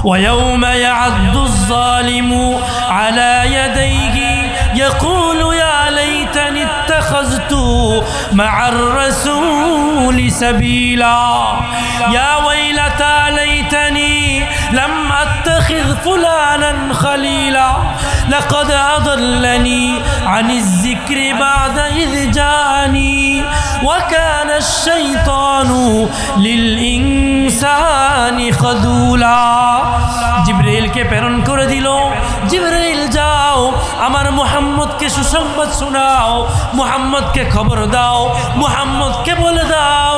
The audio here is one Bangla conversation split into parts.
ويوم يعض الظالم على يديه يقول يا ليتني اتخذت مع الرسول سبيلا يا ويلتى ليتني لم أتخذ فلانا خليلا لقد أضلني عن الذكر بعد إذ جاءني وكان الشيطان للإنسان خذولا জিবরাইল কে প্রেরণ করে দিল জিবরাইল যাও আমার মুহাম্মদকে সুসংবাদ শোনাও মুহাম্মদকে খবর দাও মুহাম্মদকে বলে দাও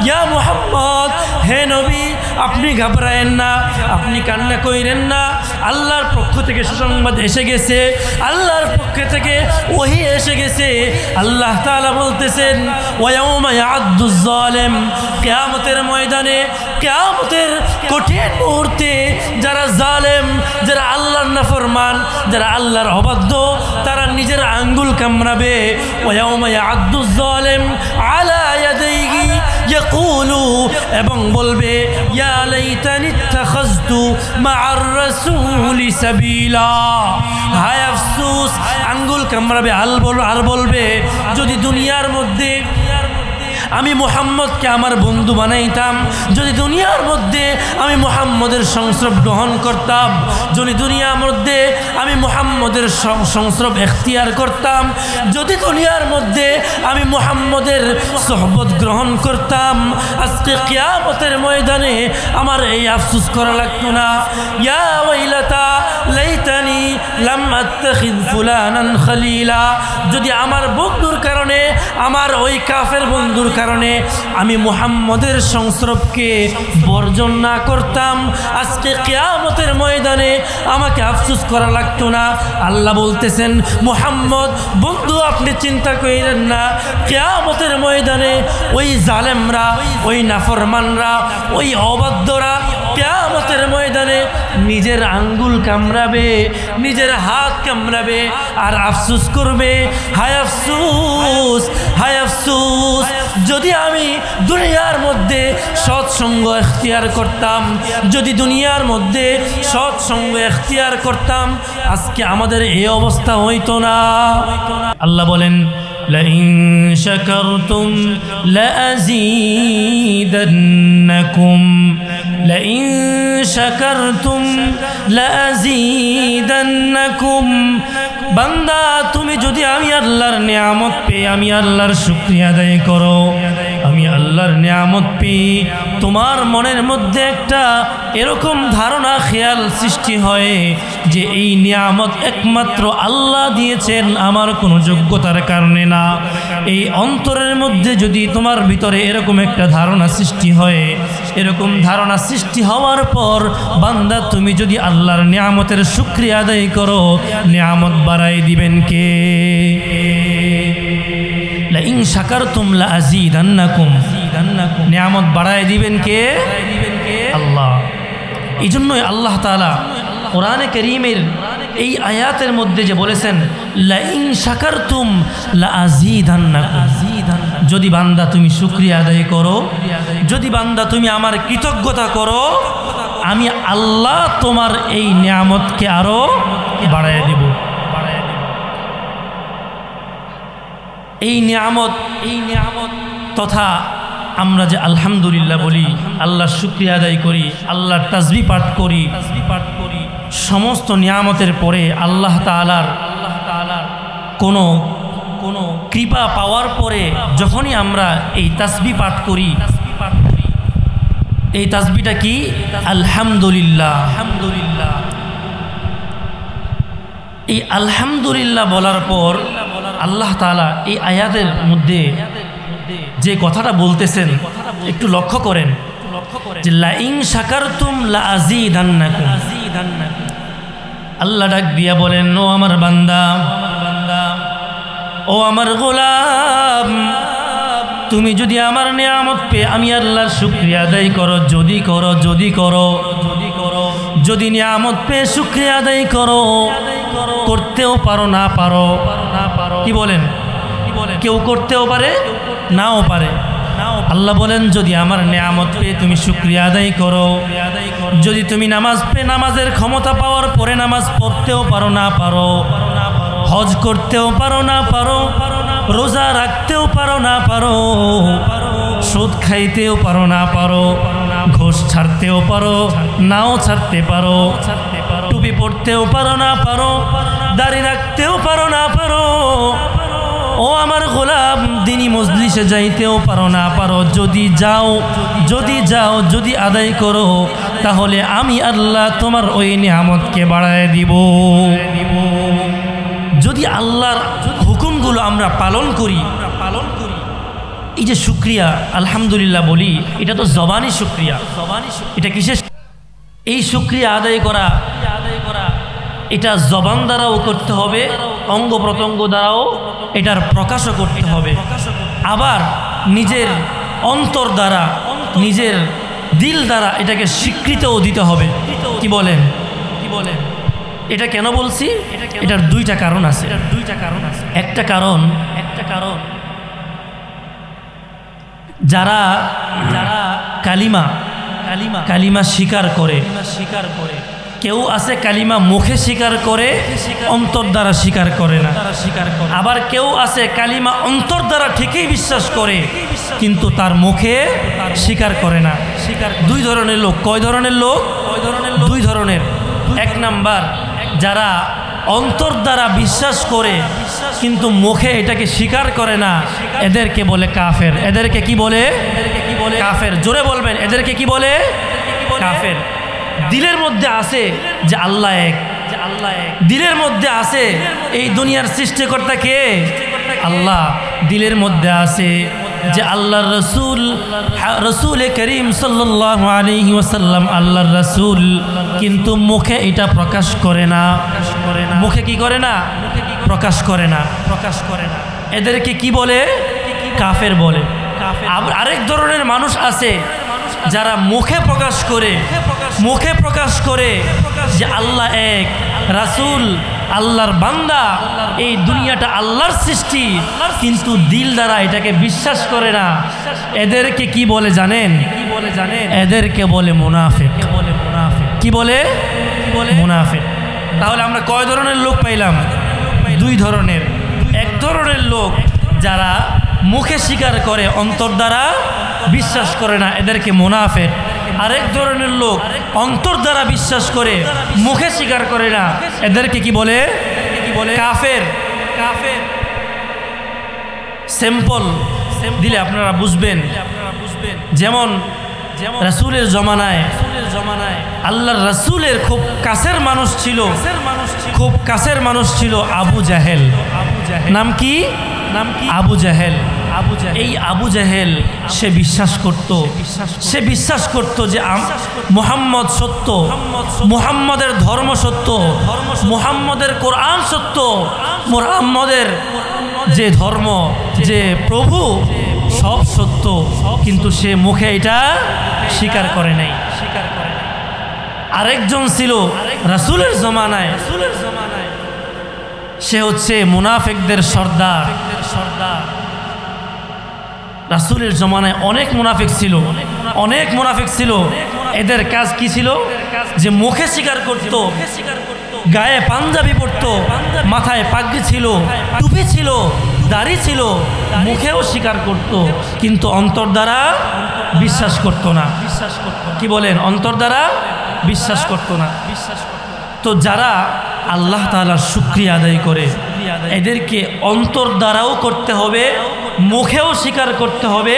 ইয়া মুহাম্মদ হে নবী আপনি ঘাবড়ায়েন না আপনি কান্না কইরেন না আল্লাহর পক্ষ থেকে সুসংবাদ এসে গেছে আল্লাহর পক্ষ থেকে ওহী এসে গেছে আল্লাহ তাআলা বলতেছেন ওয়ায়াউমা ইয়া'আদ্দুজ জালিম কিয়ামতের ময়দানে কিয়ামতের কঠিন মুহূর্তে যারা জালেম যারা আল্লাহর নাফরমান যারা আল্লাহর অবাধ্য তারা নিজের আঙ্গুল কামড়াবে ওয়ায়াউমা ইয়া'আদ্দুজ জালিম আলা ইয়াদাইহি ইয়াকুলু এবং বলবে ইয়া লাইতানি ইত্তাখাযতু মা'আর রাসূলি সাবিলা হায় আফসোস আঙ্গুল কামড়াবে আর বলবে যদি দুনিয়ার মধ্যে আমি মুহাম্মদকে আমার বন্ধু বানাইতাম যদি দুনিয়ার মধ্যে আমি মুহাম্মদের সংস্রব গ্রহণ করতাম যদি দুনিয়ার মধ্যে আমি মুহাম্মদের সংস্রব এখতিয়ার করতাম যদি দুনিয়ার মধ্যে আমি মুহাম্মদের সোহবত গ্রহণ করতাম আজকে কিয়ামতের ময়দানে আমার এই আফসোস করা লাগতো না ইয়া ওয়াইলাতা লাইতানি লাম আত্তাখিয ফুলানান খলিলা যদি আমার বন্ধুর কারণে আমার ওই কাফের বন্ধুর কারণে আমি মুহাম্মদের সংস্রবকে বর্জন না করতাম আজকে কিয়ামতের ময়দানে আমাকে আফসোস করা লাগতো না আল্লাহ বলতেছেন মুহাম্মদ বন্ধু আপনি চিন্তা করেন না কিয়ামতের ময়দানে ওই জালেমরা ওই নাফরমানরা ওই অবাধ্যরা কিয়ামতের ময়দানে নিজের আঙ্গুল কামড়াবে নিজের হাত কামড়াবে আর আফসোস করবে হায় আফসোস হায় আফসোস যদি আমি দুনিয়ার মধ্যে সৎসঙ্গ এখতিয়ার করতাম যদি দুনিয়ার মধ্যে সৎসঙ্গ এখতিয়ার করতাম আজকে আমাদের এই অবস্থা হইতো না আল্লাহ বলেন لئن شكرتم لأزيدنكم لئن شكرتم لأزيدنكم বান্দা তুমি যদি আমি আল্লাহর নিয়ামত পেয়ে আমি আল্লাহর শুকরিয়া আদায় করো আমি আল্লাহর নিয়ামত পেয়ে তোমার মনের মধ্যে একটা এরকম ধারণা খেয়াল সৃষ্টি হয় যে এই নিয়ামত একমাত্র আল্লাহ দিয়েছেন আমার কোনো যোগ্যতার কারণে না এই অন্তরের মধ্যে যদি তোমার ভিতরে এরকম একটা ধারণা সৃষ্টি হয় এরকম ধারণা সৃষ্টি হওয়ার পর বান্দা তুমি যদি আল্লাহর নিয়ামতের শুকরিয়া আদায় করো নিয়ামত বাড়াই দিবেন কে লাইন শাকারতুম লাযীদান্নাকুম নিয়ামত বাড়াই দিবেন কে আল্লাহ এই জন্যই আল্লাহ তাআলা কোরআনে কারীমের এই আয়াতের মধ্যে যে বলেছেন লাইন শাকারতুম লাযীদান্নাকুম যদি বান্দা তুমি শুকরিয়া আদায় করো যদি বান্দা তুমি আমার কৃতজ্ঞতা করো আমি আল্লাহ তোমার এই নিয়ামতকে আরো বাড়ায় দেব এই নিয়ামত তথা আমরা যে আলহামদুলিল্লাহ বলি আল্লাহর শুকরিয়া আদায় করি আল্লাহর তাসবিহ পাঠ করি সমস্ত নিয়ামতের পরে আল্লাহ তাআলার কোনো কৃপা পাওয়ার পরে যখনই আমরা এই তাসবিহ পাঠ করি এই তাসবিহটা কি আলহামদুলিল্লাহ এই আলহামদুলিল্লাহ বলার পর আল্লাহ তাআলা এই আয়াতের মধ্যে যে কথাটা বলতেছেন একটু লক্ষ্য করেন যে লাইন শাকারতুম লাযীদান্নাকুম আল্লাহ ডাক দিয়া বলেন ও আমার বান্দা ও আমার গোলাম তুমি যদি আমার নিয়ামত পেয়ে আমি আল্লাহর শুকরিয়া আদায় করো যদি নিয়ামত পেয়ে শুকরিয়া আদায় করো করতেও পারো না পারো কি বলেন কেউ করতেও পারে নাও পারে আল্লাহ বলেন যদি আমার নেয়ামত পেয়ে তুমি শুকরিয়া আদায় করো, যদি তুমি নামাজ পেয়ে নামাজের ক্ষমতা পাওয়ার পরে নামাজ পড়তেও পারো না পারো, হজ করতেও পারো না পারো, রোজা রাখতেও পারো না পারো, সুদ খাইতেও পারো না পারো, ঘুষ ছাড়তেও পারো নাও ছাড়তে পারো, টুপি পড়তেও পারো না পারো, দাড়ি রাখতেও পারো না পারো, ও আমার গোলাম দিনী মজলিসে যাইতেও পারো না পারো, যদি যাও যদি আদায় করো, তাহলে আমি আল্লাহ তোমার ওই নিয়ামতকে বাড়ায় দিব। যদি আল্লাহর হুকুমগুলো আমরা পালন করি, এই যে শুকরিয়া আলহামদুলিল্লাহ বলি, এটা তো জবানি শুকরিয়া। এটা কিসের? এই শুকরিয়া আদায় করা এটা জবান দ্বারাও করতে হবে, অঙ্গ প্রত্যঙ্গ দ্বারাও এটার প্রকাশও করতে হবে, আবার নিজের অন্তর দ্বারা নিজের দিল দ্বারা এটাকে স্বীকৃতিও দিতে হবে। কি বলেন? এটা কেন বলছি? এটার দুইটা কারণ আছে। একটা কারণ যারা কালিমা স্বীকার করে, কেউ আছে কালিমা মুখে স্বীকার করে, অন্তর দ্বারা স্বীকার করে না। আবার কেউ আছে কালিমা অন্তর দ্বারা ঠিকই বিশ্বাস করে, কিন্তু তার মুখে স্বীকার করে না। দুই ধরনের লোক। কয় ধরনের লোক? দুই ধরনের। এক নাম্বার, যারা অন্তর দ্বারা বিশ্বাস করে কিন্তু মুখে এটাকে স্বীকার করে না, এদেরকে বলে কাফের। এদেরকে কি বলে? কাফের। জোরে বলবেন, এদেরকে কি বলে? কাফের। দিলের মধ্যে আছে যে আল্লাহ এক, দিলের মধ্যে আছে এই দুনিয়ার সৃষ্টিকর্তা কে? আল্লাহ। দিলের মধ্যে আছে যে আল্লাহর রসুল করিম সাল্লাল্লাহু আলাইহি ওয়াসাল্লাম আল্লাহর রসুল, কিন্তু মুখে এটা প্রকাশ করে না। মুখে কি করে না? প্রকাশ করে না। এদেরকে কি বলে? কাফের বলে। আরেক ধরনের মানুষ আছে যারা মুখে প্রকাশ করে যে আল্লাহ এক, রাসূল আল্লাহর বান্দা, এই দুনিয়াটা আল্লাহর সৃষ্টি, কিন্তু দিল দ্বারা এটাকে বিশ্বাস করে না। এদেরকে কি বলে জানেন? এদেরকে বলে মুনাফিক। কি বলে? মুনাফিক। তাহলে আমরা কয় ধরনের লোক পাইলাম? দুই ধরনের। এক ধরনের লোক যারা মুখে স্বীকার করে, অন্তর দ্বারা বিশ্বাস করে না, এদেরকে মুনাফিক। আরেক ধরনের লোক অন্তর দ্বারা বিশ্বাস করে, মুখে স্বীকার করে না, এদেরকে কি বলে? কাফের। সিম্পল দিলে আপনারা বুঝবেন। যেমন রাসূলের জমানায় আল্লাহর রাসূলের খুব কাছের মানুষ ছিল আবু জাহেল। নাম কি? আবু জাহেল। এই আবু জাহেল সে বিশ্বাস করত যে মুহাম্মদ সত্য, মুহাম্মদের ধর্ম সত্য, মুহাম্মদের কোরআন সত্য, মুহাম্মদের যে ধর্ম, যে প্রভু, সব সত্য, কিন্তু সে মুখে এটা স্বীকার করে নাই। আরেকজন ছিল রাসূলের জমানায়, সে হচ্ছে মুনাফিকদের সর্দার। রাসূলের জমানায় অনেক মুনাফিক ছিল। এদের কাজ কি ছিল? যে মুখে স্বীকার করত, গায়ে পাঞ্জাবি পরত, মাথায় পাগড়ি ছিল, টুপি ছিল, দাড়ি ছিল, মুখেও স্বীকার করত, কিন্তু অন্তর দ্বারা বিশ্বাস করত না। কি বলেন? অন্তর দ্বারা বিশ্বাস করত না। তো যারা আল্লাহ তাআলার শুকরিয়া আদায় করে, এদেরকে অন্তর দ্বারাও করতে হবে, মুখেও স্বীকার করতে হবে,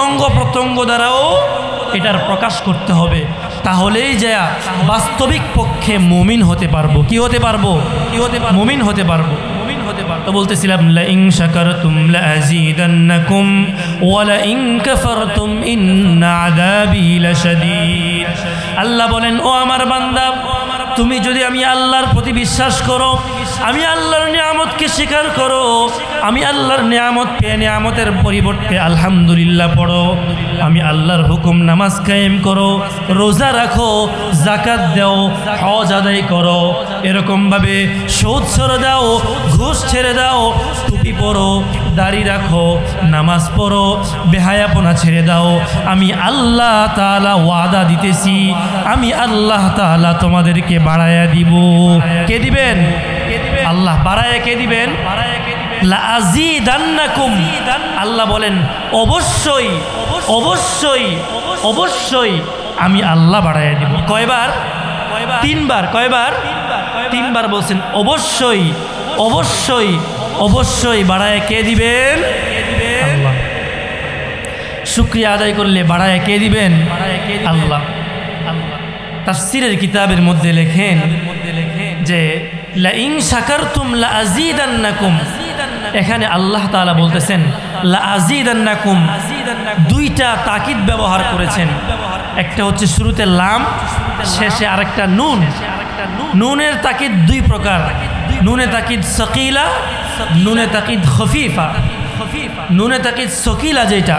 অঙ্গ প্রত্যঙ্গ দ্বারাও এটার প্রকাশ করতে হবে। তাহলেই যা বাস্তবিক পক্ষে মুমিন হতে পারবো। কি হতে পারবো? মুমিন হতে পারবো। তো বলতেছিলাম, লা ইন শাকারতুম লা আযীদান্নাকুম ওয়া লা ইন কাফারতুম ইন্না আযাবি লাশাদীদ। আল্লাহ বলেন, ও আমার বান্দা, তুমি যদি আমি আল্লাহর প্রতি বিশ্বাস করো, আমি আল্লাহর নিয়ামতকে স্বীকার করো, আমি আল্লাহর নিয়ামত পেয়ে নিয়ামতের পরিবর্তে আলহামদুলিল্লাহ পড়ো, আমি আল্লাহর হুকুম নামাজ কায়েম করো, রোজা রাখো, যাকাত দাও, হজ আদায় করো, এরকমভাবে সুদ ছেড়ে দাও, ঘুষ ছেড়ে দাও, টুপি পরো, দাড়ি রাখো, নামাজ পড়ো, বেহায়াপনা ছেড়ে দাও। আমি আল্লাহ তাআলা ওয়াদা দিতেছি, আমি আল্লাহ তাআলা তোমাদেরকে বাড়ায়া দিব। কে দিবেন? আল্লাহ। বাড়ায়া কে দিবেন? লাআযীদান্নাকুম। আল্লাহ বলেন অবশ্যই অবশ্যই অবশ্যই আমি আল্লাহ বাড়ায়া দিব। কয়বার? তিনবার। কয়বার? তিনবার বলছেন অবশ্যই অবশ্যই অবশ্যই বাড়ায় কে দিবেন? আল্লাহ। শুকরিয়া আদায় করলে বাড়ায় কে দিবেন? আল্লাহ। তাফসীরের কিতাবের মধ্যে লেখেন যে লা ইন শাকারতুম লা আযীদান্নাকুম। এখানে আল্লাহ তাআলা বলতেছেন লা আযীদান্নাকুম, দুইটা তাকিদ ব্যবহার করেছেন। একটা হচ্ছে শুরুতে লাম, শেষে আরেকটা নুন। নুনের তাকিদ দুই প্রকার, নুনে তাকিদ সকিলা, নুনে তাকিদ খফিফা। নুনে তাকিদ সকিলা যেটা,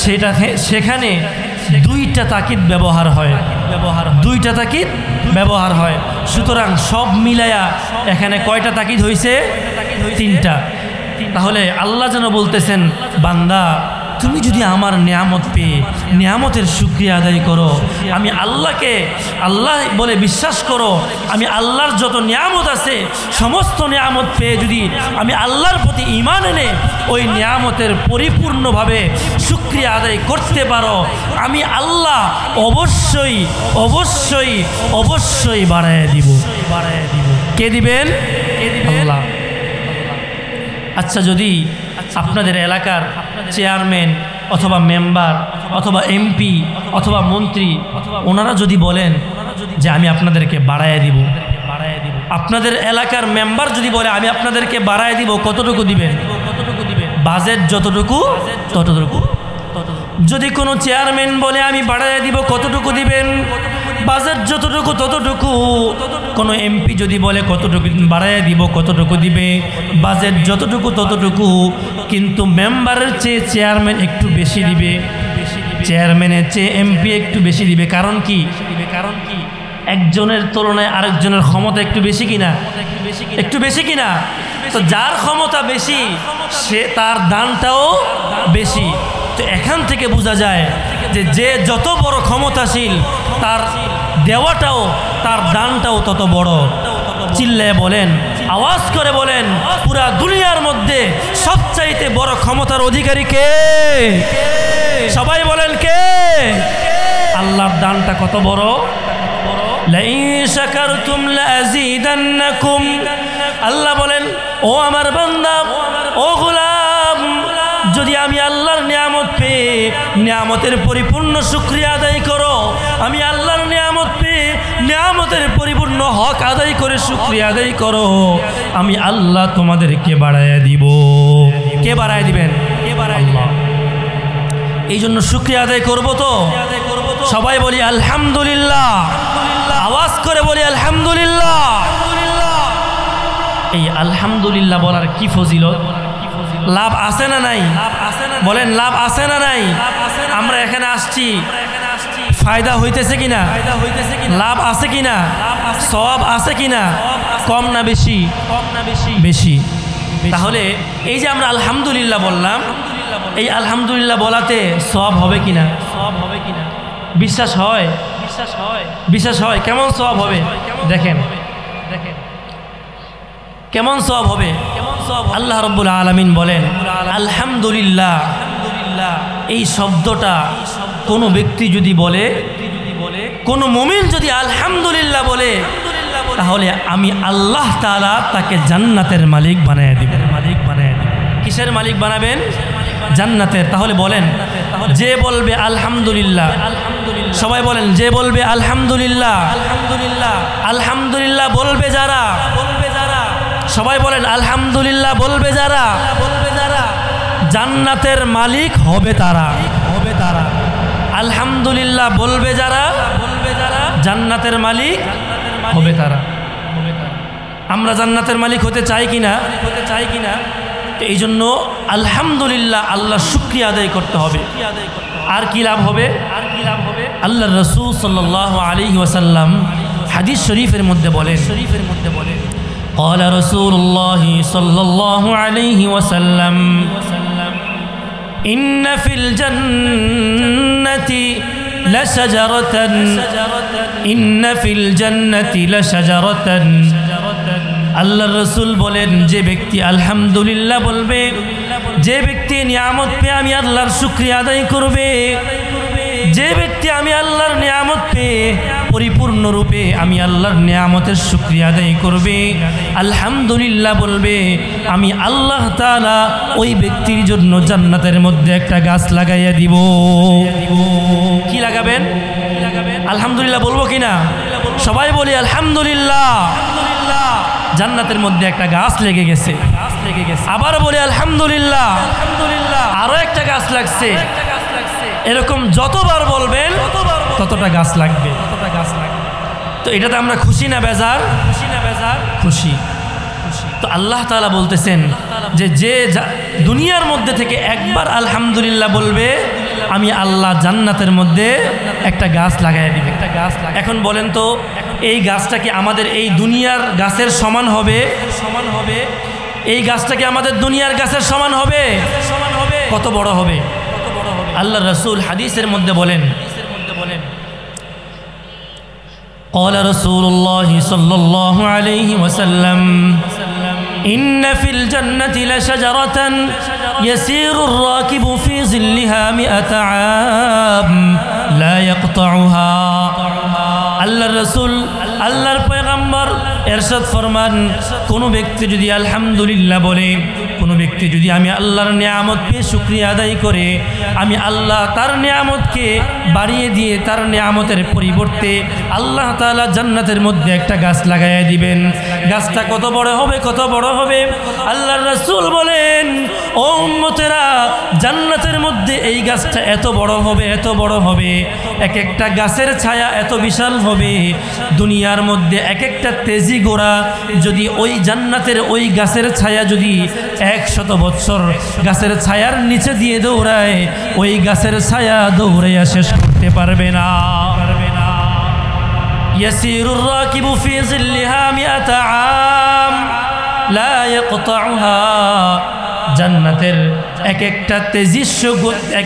সেটা সেখানে দুইটা তাকিদ ব্যবহার হয়, দুইটা তাকিদ ব্যবহার হয়। সুতরাং সব মিলায়া এখানে কয়টা তাকিদ হয়েছে? তিনটা। তাহলে আল্লাহ যেন বলতেছেন বান্দা তুমি যদি আমার নিয়ামত পেয়ে নিয়ামতের শুকরিয়া আদায় করো, আমি আল্লাহকে আল্লাহ বলে বিশ্বাস করো, আমি আল্লাহর যত নিয়ামত আছে সমস্ত নিয়ামত পেয়ে যদি আমি আল্লাহর প্রতি ঈমান এনে ওই নিয়ামতের পরিপূর্ণভাবে শুকরিয়া আদায় করতে পারো, আমি আল্লাহ অবশ্যই অবশ্যই অবশ্যই বাড়ায় দিব। কে দিবেন? আল্লাহ। আচ্ছা, যদি আপনাদের এলাকার চেয়ারম্যান অথবা মেম্বার অথবা এমপি অথবা মন্ত্রী ওনারা যদি বলেন যে আমি আপনাদেরকে বাড়ায় দিব, আপনাদের এলাকার মেম্বার যদি বলে আমি আপনাদেরকে বাড়ায় দিব, কতটুকু দিবেন? বাজেট যতটুকু ততটুকু। যদি কোনো চেয়ারম্যান বলে আমি বাড়ায় দিব, কতটুকু দিবেন? বাজেট যতটুকু ততটুকু। কোনো এমপি যদি বলে কতটুকু বাড়ায় দিব, কতটুকু দিবে? বাজেট যতটুকু ততটুকু। কিন্তু মেম্বারের চেয়ে চেয়ারম্যান একটু বেশি দিবে, চেয়ারম্যানের চেয়ে এমপি একটু বেশি দিবে। কারণ কি? একজনের তুলনায় আরেকজনের ক্ষমতা একটু বেশি কিনা? একটু বেশি কিনা? তো যার ক্ষমতা বেশি সে তার দানটাও বেশি। তো এখান থেকে বোঝা যায় যে যে যত বড় ক্ষমতাশীল তার দেওয়াটাও তার দানটাও তত বড়। চিল্লায় বলেন, আওয়াজ করে বলেন, পুরা দুনিয়ার মধ্যে সবচাইতে বড় ক্ষমতার অধিকারী কে? সবাই বলেন কে? আল্লাহর দানটা কত বড়! লাইন শাকারতুম লাযীদান্নাকুম। আল্লাহ বলেন ও আমার বান্দা, ও গোলাম, যদি আমি আল্লাহর নিয়ামত পেয়ে নিয়ামতের পরিপূর্ণ শুকরিয়া আদায় করো, আমি আল্লাহর নিয়ামত পেয়ে নিয়ামতের পরিপূর্ণ হক আদায় করে শুকরিয়া আদায় করো, আমি আল্লাহ তোমাদেরকে বাড়ায়া দিব। কে বাড়ায় দিবেন? আল্লাহ। এই জন্য শুকরিয়া আদায় করবো তো সবাই বলি আলহামদুলিল্লাহ, আওয়াজ করে বলি আলহামদুলিল্লাহ। এই আলহামদুলিল্লাহ বলার কি ফজিলত! লাভ আছে না নাই? বলেন লাভ আছে না নাই? আমরা এখানে আসছি, ফায়দা হইতেছে কিনা? লাভ আছে কিনা? সওয়াব আছে কিনা? কম না বেশি? বেশি। তাহলে এই যে আমরা আলহামদুলিল্লাহ বললাম, এই আলহামদুলিল্লাহ বলাতে সওয়াব হবে কিনা? বিশ্বাস হয়? বিশ্বাস হয়। কেমন সওয়াব হবে দেখেন, কেমন সওয়াব হবে। আল্লাহ রাব্বুল আলামিন বলেন আলহামদুলিল্লাহ। এই শব্দটা কোনো ব্যক্তি যদি বলে, কোনো মুমিন যদি আলহামদুলিল্লাহ বলে, তাহলে আমি আল্লাহ তাআলা তাকে জান্নাতের মালিক বানায় দিবেন। কিসের মালিক বানাবেন? জান্নাতের। তাহলে বলেন, যে বলবে আলহামদুলিল্লাহ, সবাই বলেন, যে বলবে আলহামদুলিল্লাহ, আলহামদুলিল্লাহ বলবে যারা, সবাই বলেন আলহামদুলিল্লাহ বলবে যারা, জান্নাতের মালিক হবে তারা। আলহামদুলিল্লাহ বলবে যারা, জান্নাতের মালিক হবে তারা। আমরা জান্নাতের মালিক হতে চাই কিনা? এই জন্য আলহামদুলিল্লাহ আল্লাহ শুকরিয়া আদায় করতে হবে। আর কি লাভ হবে? আল্লাহর রাসূল সাল্লাল্লাহু আলাইহি ওয়াসাল্লাম হাদিস শরীফের মধ্যে বলেন, قال رسول الله صلى الله عليه وسلم إن في الجنة لشجرة إن في الجنة لشجرة আল্লাহর রাসূল বলেন যে ব্যক্তি আলহামদুলিল্লাহ বলবে, যে ব্যক্তি নিয়ামত পেয়ে আমি আল্লাহর শুকরিয়া আদায় করবে, যে ব্যক্তি আমি আল্লাহর নিয়ামত পেয়ে পরিপূর্ণরূপে আমি আল্লাহর নিয়ামতের শুকরিয়া আদায় করবে, আলহামদুলিল্লাহ বলবে, আমি আল্লাহ তাআলা ওই ব্যক্তির জন্য জান্নাতের মধ্যে একটা গাছ লাগাইয়া দিব। কি লাগাবেন? আলহামদুলিল্লাহ বলবো কিনা? সবাই বলি আলহামদুলিল্লাহ। জান্নাতের মধ্যে একটা গাছ লেগে গেছে। আবার বলি আলহামদুলিল্লাহ। আরো একটা গাছ লাগছে। এরকম যতবার বলবেন ততটা গাছ লাগবে। তো এটাতে আমরা খুশি না বেজার? খুশি। তো আল্লাহ তাআলা বলতেছেন যে যে দুনিয়ার মধ্যে থেকে একবার আলহামদুলিল্লাহ বলবে, আমি আল্লাহ জান্নাতের মধ্যে একটা গাছ লাগাই দিব। এখন বলেন তো, এই গাছটা কি আমাদের এই দুনিয়ার গাছের সমান হবে? এই গাছটা কি আমাদের দুনিয়ার গাছের সমান হবে? কত বড় হবে? আল্লাহ রাসূল হাদিসের মধ্যে বলেন, قال رسول الله صلى الله عليه وسلم إن في الجنة لشجرة يسير الراكب في ظلها 100 عام لا يقطعها। আল্লাহর রাসূল আল্লাহর পয়গম্বর ইরশাদ ফরমান, কোনো ব্যক্তি যদি আলহামদুলিল্লাহ বলে, কোনো ব্যক্তি যদি আমি আল্লাহর নিয়ামত পেয়ে শুকরিয়া আদায় করে, আমি আল্লাহ তার নিয়ামতকে বাড়িয়ে দিয়ে তার নিয়ামতের পরিবর্তে আল্লাহ তাআলা জান্নাতের মধ্যে একটা গাছ লাগাইয়া দিবেন। গাছটা কত বড় হবে? কত বড় হবে? আল্লাহর রাসূল বলেন, ও উম্মতেরা, জান্নাতের মধ্যে এই গাছটা এত বড় হবে, এত বড় হবে, এক একটা গাছের ছায়া এত বিশাল হবে, দুনিয়ার মধ্যে এক একটা তেজি গোড়া যদি ওই জান্নাতের ওই গাছের ছায়া যদি 100 বছর গাছের ছায়ার নিচে দিয়ে দৌড়ায়, ওই গাছের ছায়া দৌড়াইয়া শেষ করতে পারবে না। ইয়াসিরুর রাকিবু ফি জিল্লিহা 100 আম লা ইয়াকতাউহা। জান্নাতের এক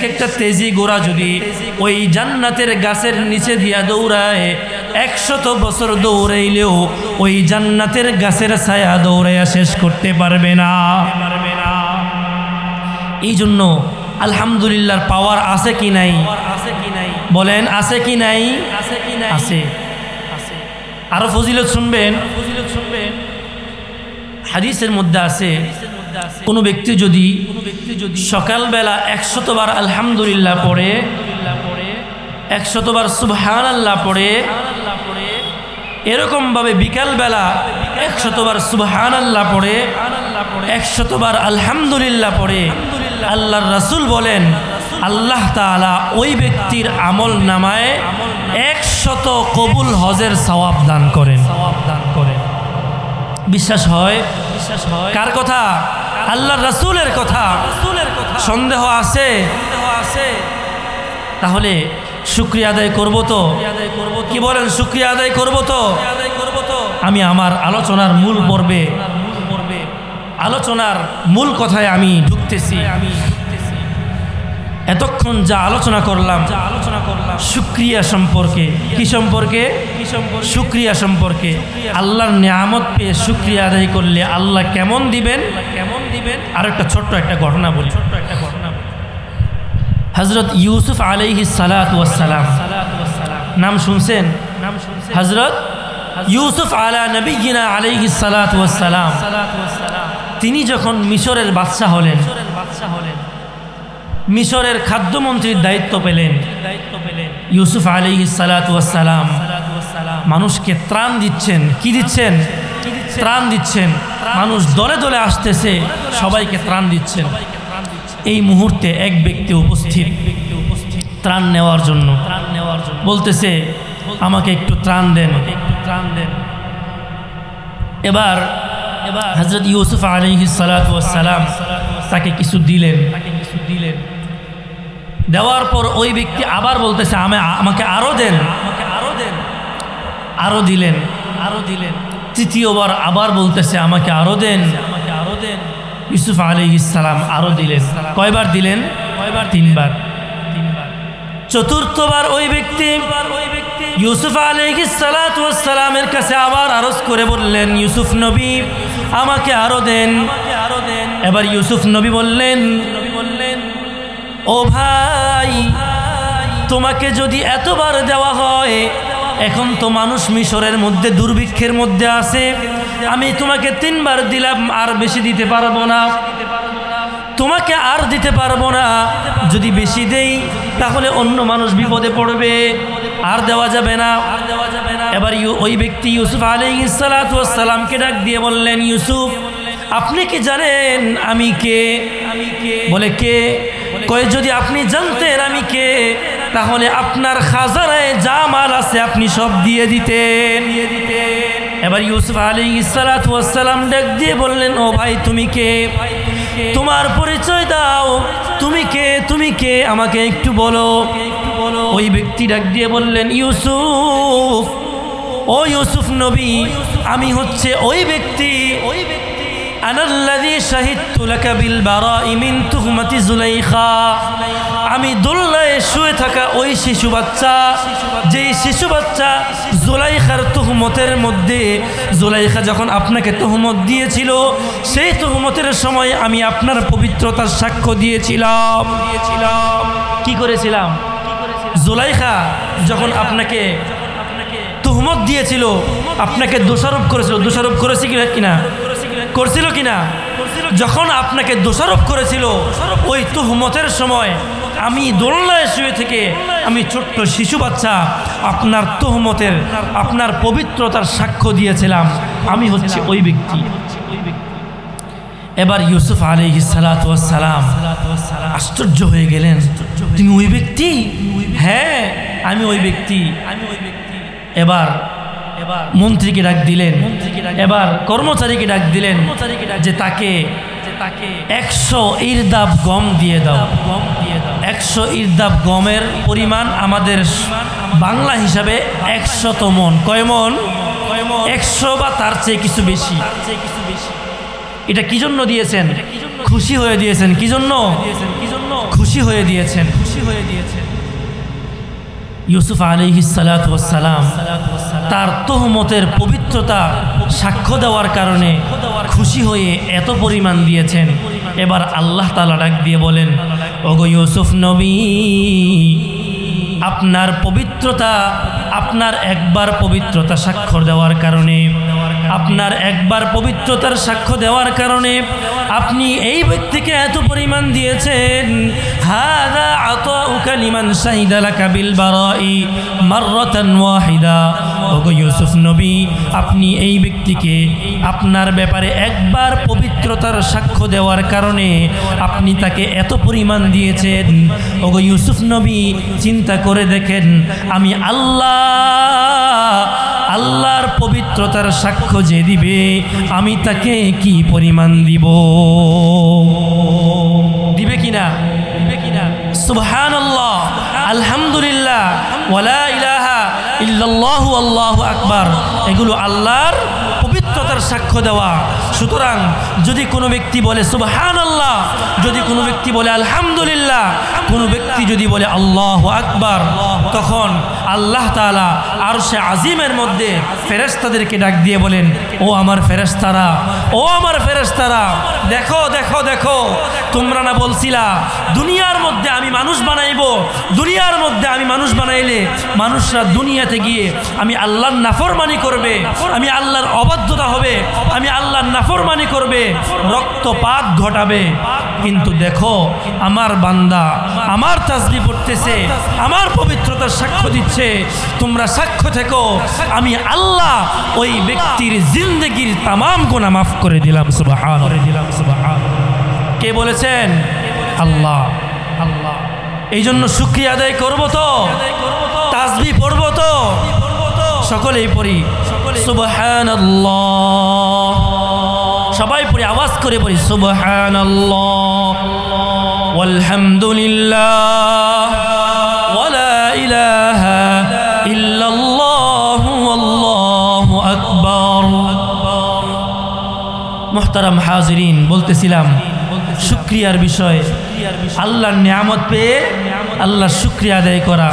একটা তেজি গোড়া যদি ওই জান্নাতের গাছের নিচে দিয়া দৌড়ায়, 100 বছর দৌড়াইলেও ওই জান্নাতের গাছের ছায়া দৌড়াইয়া শেষ করতে পারবে না। এই জন্য আলহামদুলিল্লাহর পাওয়ার আছে কি নাই? বলেন আছে কি নাই? আছে। আরো ফজিলত শুনবেন। হাদিসের মধ্যে আছে, কোনো ব্যক্তি যদি সকালবেলা 100 বার আলহামদুলিল্লাহ পড়ে, 100 বার সুবহানাল্লাহ পড়ে, এরকমভাবে বিকালবেলা 100 বার সুবহানাল্লাহ পড়ে, 100 বার আলহামদুলিল্লাহ পড়ে, আল্লাহর রাসূল বলেন আল্লাহ তাআলা ওই ব্যক্তির আমল নামায় 100 কবুল হজের সওয়াব দান করেন। বিশ্বাস হয়? কার কথা? আল্লাহর রাসূলের কথা। সন্দেহ আছে? তাহলে শুকরিয়া আদায় করব তো? কি বলেন? শুকরিয়া আদায় করব তো? আমি আমার আলোচনার মূল পর্বে, আলোচনার মূল কথায় আমি ঢুকতেছি। এতক্ষণ যা আলোচনা করলাম শুকরিয়া সম্পর্কে। কি সম্পর্কে? শুকরিয়া সম্পর্কে। আল্লাহর নিয়ামত পেয়ে শুকরিয়া আদায় করলে আল্লাহ কেমন দিবেন? আর একটা ছোট্ট একটা ঘটনা বলি। হযরত ইউসুফ আলাইহিস সালাতু ওয়াস সালাম, নাম শুনছেন? হযরত ইউসুফ আলা নবিয়িনা আলাইহিস সালাতু ওয়াস সালাম, তিনি যখন মিশরের বাদশা হলেন, মিশরের খাদ্যমন্ত্রীর দায়িত্ব পেলেন, ইউসুফ আলাইহিস সালাতু ওয়াস সালাম মানুষকে ত্রাণ দিচ্ছেন। কি দিচ্ছেন? ত্রাণ দিচ্ছেন। মানুষ দলে দলে আসতেছে, সবাইকে ত্রাণ দিচ্ছেন। এই মুহূর্তে এক ব্যক্তি উপস্থিত ত্রাণ নেওয়ার জন্য, বলতেছে আমাকে একটু ত্রাণ দেন। এবার হযরত ইউসুফ আলাইহিস সালাতু ওয়াস সালাম তাকে কিছু দিলেন। দেওয়ার পর ওই ব্যক্তি আবার বলতেছে আমাকে আরো দেন। আরো দিলেন। তৃতীয়বার আবার বলতেছে আমাকে আরো দেন, আমাকে আরো দেন। ইউসুফ আলাইহিস সালাম আরো দিলেন। কয়বার দিলেন? তিনবার। চতুর্থবার ওই ব্যক্তি ইউসুফ আলাইহিস সালামের কাছে আবার আরজ করে বললেন, ইউসুফ নবী আমাকে আরো দেন। এবার ইউসুফ নবী বললেন, ও ভাই, তোমাকে যদি এতবার দেওয়া হয়, এখন তো মানুষ মিশরের মধ্যে দুর্ভিক্ষের মধ্যে আছে, আমি তোমাকে তিনবার দিলাম, আর বেশি দিতে পারবো না, তোমাকে আর দিতে পারবো না। যদি বেশি দেই তাহলে অন্য মানুষ বিপদে পড়বে, আর দেওয়া যাবে না। এবার ওই ব্যক্তি ইউসুফ আলাইহিস সালামকে ডাক দিয়ে বললেন, ইউসুফ আপনি কি জানেন আমি কে? বলে কে? কয় যদি আপনি জানতেন আমি কে, তাহলে আপনার খাজানায় যা মাল আছে আপনি সব দিয়ে দিতেন। এবার ইউসুফ আলাইহিস সালাম ডাক দিয়ে বললেন, ও ভাই তুমি কে? তোমার পরিচয় দাও, তুমি কে? তুমি কে আমাকে একটু বলো। ওই ব্যক্তি ডাক দিয়ে বললেন, ইউসুফ, ও ইউসুফ নবী, আমি হচ্ছে ওই ব্যক্তি, আনাল্লাযী শাহিদতু লাকা বিল বারা'i মিন তুহমাতি জুলাইখা। আমি দোলনায় শুয়ে থাকা ওই শিশু বাচ্চা, যেই শিশু বাচ্চা জুলাইখার তুহমতের মধ্যে, জুলাইখা যখন আপনাকে তুহমত দিয়েছিল, সেই তুহমতের সময় আমি আপনার পবিত্রতার সাক্ষ্য দিয়েছিলাম। কি করেছিলাম? জুলাইখা যখন আপনাকে তুহমত দিয়েছিল, আপনাকে দোষারোপ করেছিল, দোষারোপ করেছে কিনা? করছিল কিনা? যখন আপনাকে দোষারোপ করেছিল, ওই তুহমতের সময় আমি দোলনায় শুয়ে থেকে আমি ছোট্ট শিশু বাচ্চা আপনার তুহমতের, আপনার পবিত্রতার সাক্ষ্য দিয়েছিলাম। আমি হচ্ছে ওই ব্যক্তি। এবার ইউসুফ আলাইহিস সালাম আশ্চর্য হয়ে গেলেন, তুমি ওই ব্যক্তি? হ্যাঁ আমি ওই ব্যক্তি। এবার মন্ত্রীকে ডাক দিলেন, এবার কর্মচারীকে ডাক দিলেন যে তাকে 100 ইরদাব গম দিয়ে দাও। 100 ইরদাব গমের পরিমাণ আমাদের বাংলা হিসাবে 100 মন। কয় মন? 100 বা তার চেয়ে কিছু বেশি। এটা কি জন্য দিয়েছেন? খুশি হয়ে দিয়েছেন। কি জন্য? খুশি হয়ে দিয়েছেন। ইউসুফ আলাইহিস সালাম তার তুহমতের পবিত্রতা সাক্ষ্য দেওয়ার কারণে খুশি হয়ে এত পরিমাণ দিয়েছেন। এবার আল্লাহ তাআলা ডাক দিয়ে বলেন, ওগো ইউসুফ নবী, আপনার পবিত্রতা, আপনার একবার পবিত্রতা সাক্ষ্য দেওয়ার কারণে, আপনার একবার পবিত্রতার সাক্ষ্য দেওয়ার কারণে আপনি এই ব্যক্তিকে এত পরিমাণ দিয়েছেন। হাযা আতাউকা লিমান শাহিদা লাকা বিল বারা'i মাররাতান ওয়াহিদা। ওগো ইউসুফ নবী, আপনি এই ব্যক্তিকে আপনার ব্যাপারে একবার পবিত্রতার সাক্ষ্য দেওয়ার কারণে আপনি তাকে এত পরিমাণ দিয়েছেন। ওগো ইউসুফ নবী, চিন্তা করে দেখেন, আমি আল্লাহর পবিত্রতার সাক্ষ্য যে দিবে, আমি তাকে কি পরিমাণ দিব? দিবে কিনা? সুবহানাল্লাহ, আলহামদুলিল্লাহ, ওয়ালা ইলাহা ইল্লাল্লাহু আল্লাহু আকবার, এগুলো আল্লাহর পবিত্রতার সাক্ষ্য দেওয়া। সুতরাং যদি কোনো ব্যক্তি বলে সুবহানাল্লাহ, যদি কোনো ব্যক্তি বলে আলহামদুলিল্লাহ, কোনো ব্যক্তি যদি বলে আল্লাহু আকবার, তখন আল্লাহ তাআলা আরশে আজিমের মধ্যে ফেরেশতাদেরকে ডাক দিয়ে বলেন, ও আমার ফেরেশতারা, ও আমার ফেরেশতারা, দেখো দেখো দেখো, তোমরা না বলছিলা দুনিয়ার মধ্যে আমি মানুষ বানাইবো, দুনিয়ার মধ্যে আমি মানুষ বানাইলে মানুষরা দুনিয়াতে গিয়ে আমি আল্লাহর নাফরমানি করবে, আমি আল্লাহর অবাধ্যতা হবে, আমি আল্লাহর নাফরমানি করবে, রক্তপাত ঘটাবে। কিন্তু দেখো আমার বান্দা আমার তাসবিহ পড়তেছে, আমার পবিত্রতার সাক্ষ্য দিচ্ছে, তোমরা সাক্ষ্য থেকো, আমি আল্লাহ ওই ব্যক্তির জিন্দেগির তামাম গুনাহ মাফ করে দিলাম। সুবহানাল্লাহ। কে বলেছেন? আল্লাহ। আল্লাহ। এই জন্য শুকরিয়া আদায় করবো তো, তাসবিহ পড়বো তো, সকলেই পড়ি সুবহানাল্লাহ, সবাই পড়ি, আওয়াজ করে পড়ি সুবহানাল্লাহ, ওয়ালহামদুলিল্লাহ, ওয়ালা ইলাহা ইল্লাল্লাহু আল্লাহু আকবার। মুহতারাম হাজিরিন, বলতেছিলাম শুকরিয়ার বিষয়, আল্লাহর নিয়ামত পেয়ে আল্লাহর শুকরিয়া আদায় করা।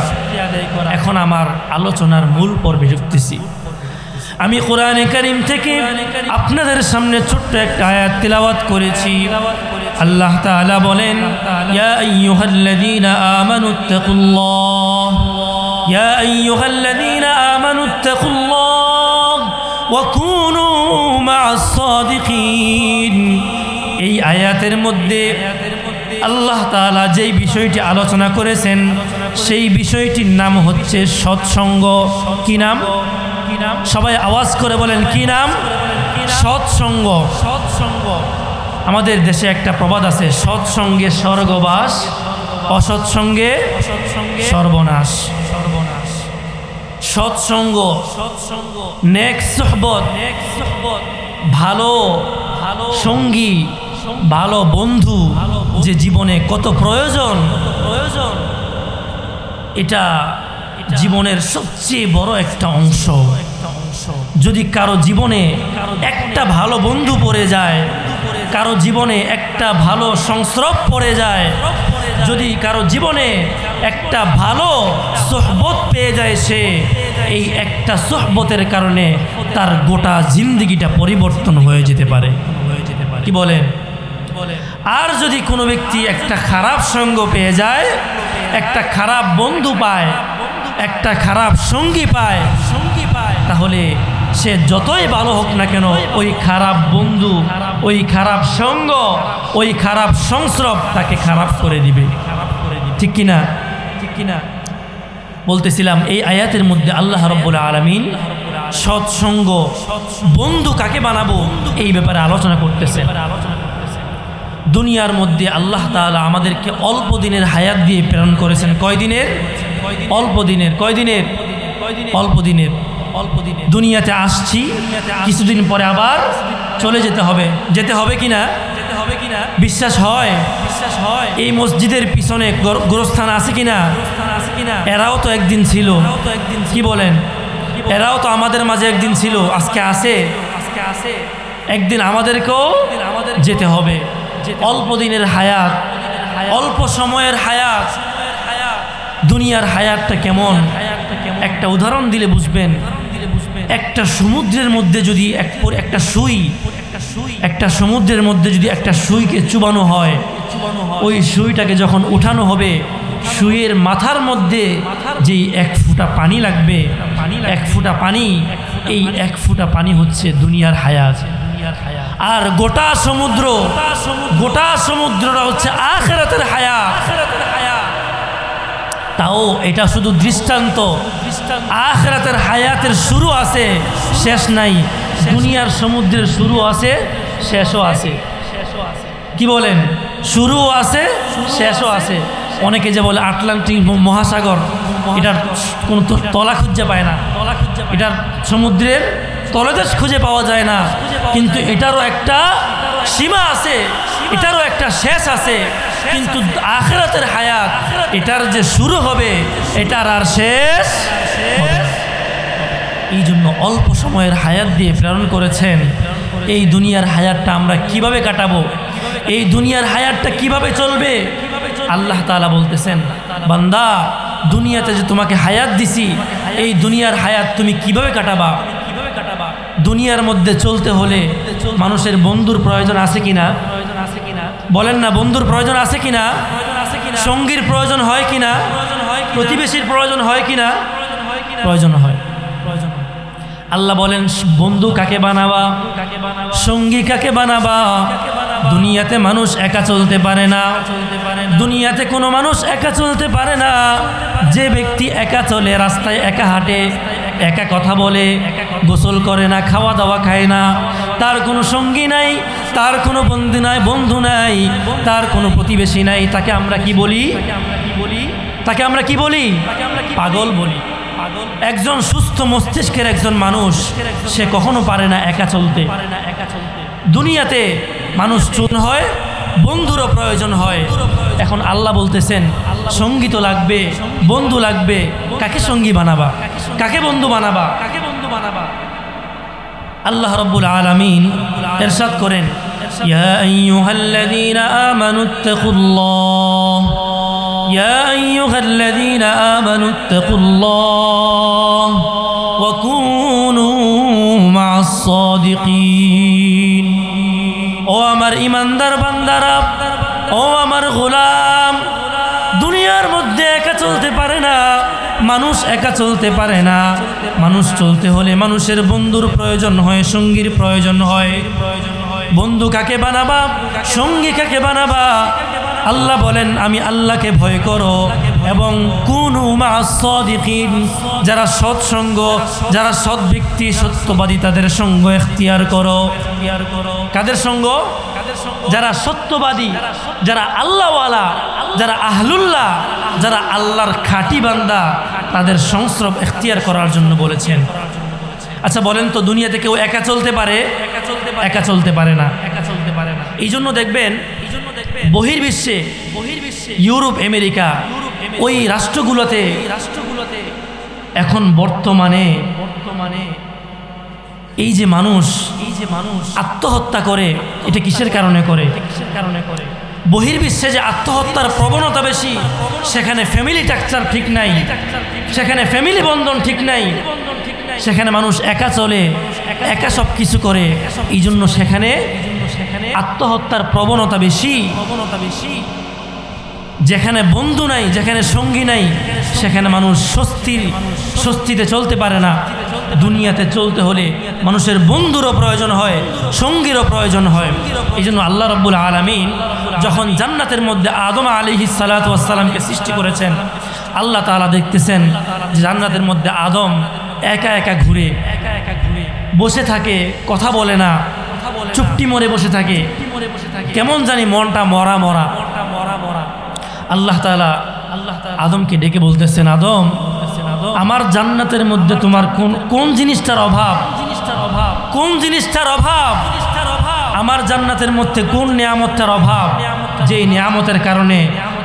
এখন আমার আলোচনার মূল পর্বে ঢুকতেছি। আমি কোরআনে কারীম থেকে আপনাদের সামনে ছোট্ট একটা আয়াত তিলাওয়াত করেছি। আল্লাহ তাআলা বলেন, ইয়া আইয়ুহাল্লাযীনা আমানুত্তাকুল্লাহ, ইয়া আইয়ুহাল্লাযীনা আমানুত্তাকুল্লাহ ওয়া কুনু মা'আস সাদিকিন। এই আয়াতের মধ্যে আল্লাহ তাআলা যেই বিষয়টি আলোচনা করেছেন সেই বিষয়টির নাম হচ্ছে সৎসঙ্গ। কি নাম? সবাই আওয়াজ করে বলেন, কি নাম? সৎসঙ্গ। সৎসঙ্গ। আমাদের দেশে একটা প্রবাদ আছে, সৎসঙ্গে স্বর্গবাস, অসৎসঙ্গে সর্বনাশ। সৎসঙ্গ, নেক সুহবত, ভালো সঙ্গী, ভালো বন্ধু যে জীবনে কত প্রয়োজন, এটা জীবনের সবচেয়ে বড় একটা অংশ। যদি কারো জীবনে একটা ভালো বন্ধু পড়ে যায়, কারো জীবনে একটা ভালো সংস্রব পড়ে যায়, যদি কারো জীবনে একটা ভালো সোহবত পেয়ে যায়, সে এই একটা সোহবতের কারণে তার গোটা জিন্দেগিটা পরিবর্তন হয়ে যেতে পারে। কি বলেন? আর যদি কোনো ব্যক্তি একটা খারাপ সঙ্গ পেয়ে যায়, একটা খারাপ বন্ধু পায়, একটা খারাপ সঙ্গী পায়, তাহলে সে যতই ভালো হোক না কেন, ওই খারাপ বন্ধু, ওই খারাপ সঙ্গ, ওই খারাপ সংস্রব তাকে খারাপ করে দিবে। ঠিক কিনা? ঠিক কিনা? বলতেছিলাম এই আয়াতের মধ্যে আল্লাহ রাব্বুল আলামিন সৎসঙ্গ, বন্ধু কাকে বানাবো এই ব্যাপারে আলোচনা করতেছেন। দুনিয়ার মধ্যে আল্লাহ তাআলা আমাদেরকে অল্প দিনের হায়াত দিয়ে প্রেরণ করেছেন। কয় দিনের? অল্প দিনের। কয় দিনের? অল্প দিনের। দুনিয়াতে আসছি, কিছুদিন পরে আবার চলে যেতে হবে। যেতে হবে কিনা? বিশ্বাস হয়? এই মসজিদের পিছনে গোরস্থান আছে কিনা? এরাও তো একদিন ছিল। কি বলেন? এরাও তো আমাদের মাঝে একদিন ছিল, আজকে আছে। একদিন আমাদেরকেও যেতে হবে। অল্প দিনের হায়াত, অল্প সময়ের হায়াত। দুনিয়ার হায়াতটা কেমন একটা উদাহরণ দিলে বুঝবেন। একটা সমুদ্রের মধ্যে যদি একটা সুই, একটা সমুদ্রের মধ্যে যদি একটা সুইকে চুবানো হয়, ওই সুইটাকে যখন উঠানো হবে, সুইয়ের মাথার মধ্যে যেই এক ফোঁটা পানি লাগবে, এক ফোঁটা পানি, এই এক ফোঁটা পানি হচ্ছে দুনিয়ার হায়াত। আর গোটা সমুদ্রটা হচ্ছে আখিরাতের হায়াত। তাও এটা শুধু দৃষ্টান্ত। আখিরাতের হায়াতের শুরু আছে, শেষ নাই। দুনিয়ার সমুদ্রের শুরু আছে, শেষও আছে। কি বলেন? শুরু আছে, শেষও আছে। অনেকে যে বলে আটলান্টিক মহাসাগর, এটার কোনো তলা খুঁজে পায় না, এটার সমুদ্রের তলদেশ খুঁজে পাওয়া যায় না, কিন্তু এটারও একটা সীমা আছে, এটারও একটা শেষ আছে। কিন্তু আখিরাতের হায়াত, এটার যে শুরু হবে, এটার আর শেষ হবে। এই জন্য অল্প সময়ের হায়াত দিয়ে প্রেরণ করেছেন। এই দুনিয়ার হায়াতটা আমরা কিভাবে কাটাবো, এই দুনিয়ার হায়াতটা কিভাবে চলবে, আল্লাহ তাআলা বলতেছেন, বান্দা দুনিয়াতে যে তোমাকে হায়াত দিছি, এই দুনিয়ার হায়াত তুমি কিভাবে কাটাবা। দুনিয়ার মধ্যে চলতে হলে মানুষের বন্ধুর প্রয়োজন আছে কিনা? বলেন না, বন্ধুর প্রয়োজন আছে কিনা? সঙ্গীর প্রয়োজন হয় কিনা? প্রতিবেশীর প্রয়োজন হয় কিনা? প্রয়োজন হয়। আল্লাহ বলেন, বন্ধু কাকে বানাবা, সঙ্গী কাকে বানাবা। দুনিয়াতে মানুষ একা চলতে পারে না, দুনিয়াতে কোনো মানুষ একা চলতে পারে না। যে ব্যক্তি একা চলে, রাস্তায় একা হাঁটে, একা কথা বলে, গোসল করে না, খাওয়া দাওয়া খায় না, তার কোনো সঙ্গী নাই, তার কোনো বন্ধু নাই, তার কোনো প্রতিবেশী নাই, তাকে আমরা কি বলি? তাকে আমরা কি বলি? পাগল বলি। একজন সুস্থ মস্তিষ্কের একজন মানুষ, সে কখনো পারে না একা চলতে। দুনিয়াতে মানুষ চলতে হয়, বন্ধুরও প্রয়োজন হয়। এখন আল্লাহ বলতেছেন, সঙ্গী তো লাগবে, বন্ধু লাগবে। কাকে সঙ্গী বানাবা, কাকে বন্ধু বানাবা? আল্লাহ রাব্বুল আলামিন ইরশাদ করেন, ইয়া আইয়ুহাল্লাযীনা আমানুত্তাকুল্লাহ, ইয়া আইয়ুহাল্লাযীনা আমানুত্তাকুল্লাহ ওয়া কুনু মা'আস সাদিকিন। ও আমার ঈমানদার বান্দারা, ও আমার গোলাম, দুনিয়ার মধ্যে একা চলতে পারে না, মানুষ একা চলতে পারে না। মানুষ চলতে হলে মানুষের বন্ধুর প্রয়োজন হয়, সঙ্গীর প্রয়োজন হয়। বন্ধু কাকে বানাবা, সঙ্গী কাকে বানাবা? আল্লাহ বলেন, আমি আল্লাহকে ভয় করো এবং কুনু মা'আস সাদিকিন, যারা সৎসঙ্গ, যারা সৎ ব্যক্তি, সত্যবাদী, তাদের সঙ্গ ইখতিয়ার করো। কাদের সঙ্গ? যারা সত্যবাদী, যারা আল্লাহওয়ালা, যারা আহলুল্লাহ, যারা আল্লাহর খাঁটি বান্দা, তাদের সংস্রব ইখতিয়ার করার জন্য বলেছেন। আচ্ছা বলেন তো, দুনিয়াতে কেউ একা চলতে পারে? একা চলতে পারে না। এই জন্য দেখবেন বহির্বিশ্বে, ইউরোপ, আমেরিকা, ওই রাষ্ট্রগুলোতে এখন বর্তমানে এই যে মানুষ আত্মহত্যা করে, এটা কিসের কারণে করে? বহির্বিশ্বে যে আত্মহত্যার প্রবণতা বেশি, সেখানে ফ্যামিলি স্ট্রাকচার ঠিক নাই, সেখানে ফ্যামিলি বন্ধন ঠিক নাই, সেখানে মানুষ একা চলে, একা সব কিছু করে। এই জন্য সেখানে আত্মহত্যার প্রবণতা বেশি। যেখানে বন্ধু নাই, যেখানে সঙ্গী নাই, সেখানে মানুষ স্বস্তিতে চলতে পারে না। দুনিয়াতে চলতে হলে মানুষের বন্ধুরও প্রয়োজন হয়, সঙ্গীরও প্রয়োজন হয়। এই জন্য আল্লাহ রাব্বুল আলামিন যখন জান্নাতের মধ্যে আদম আলাইহিস সালাতু ওয়াস সালামকে সৃষ্টি করেছেন, আল্লাহ তাআলা দেখতেছেন যে জান্নাতের মধ্যে আদম একা একা ঘুরে বসে থাকে, কথা বলে না, চুপটি মরে বসে থাকে, কেমন জানি মনটা মরা মরা। আল্লাহ তাআলা আদমকে ডেকে বলতেছেন, আদম, আমার জান্নাতের মধ্যে তোমার কোন জিনিসটার অভাব? কোন জিনিসটার অভাব? আমার জান্নাতের মধ্যে কোন নিয়ামতটার অভাব, যেই নিয়ামতের কারণে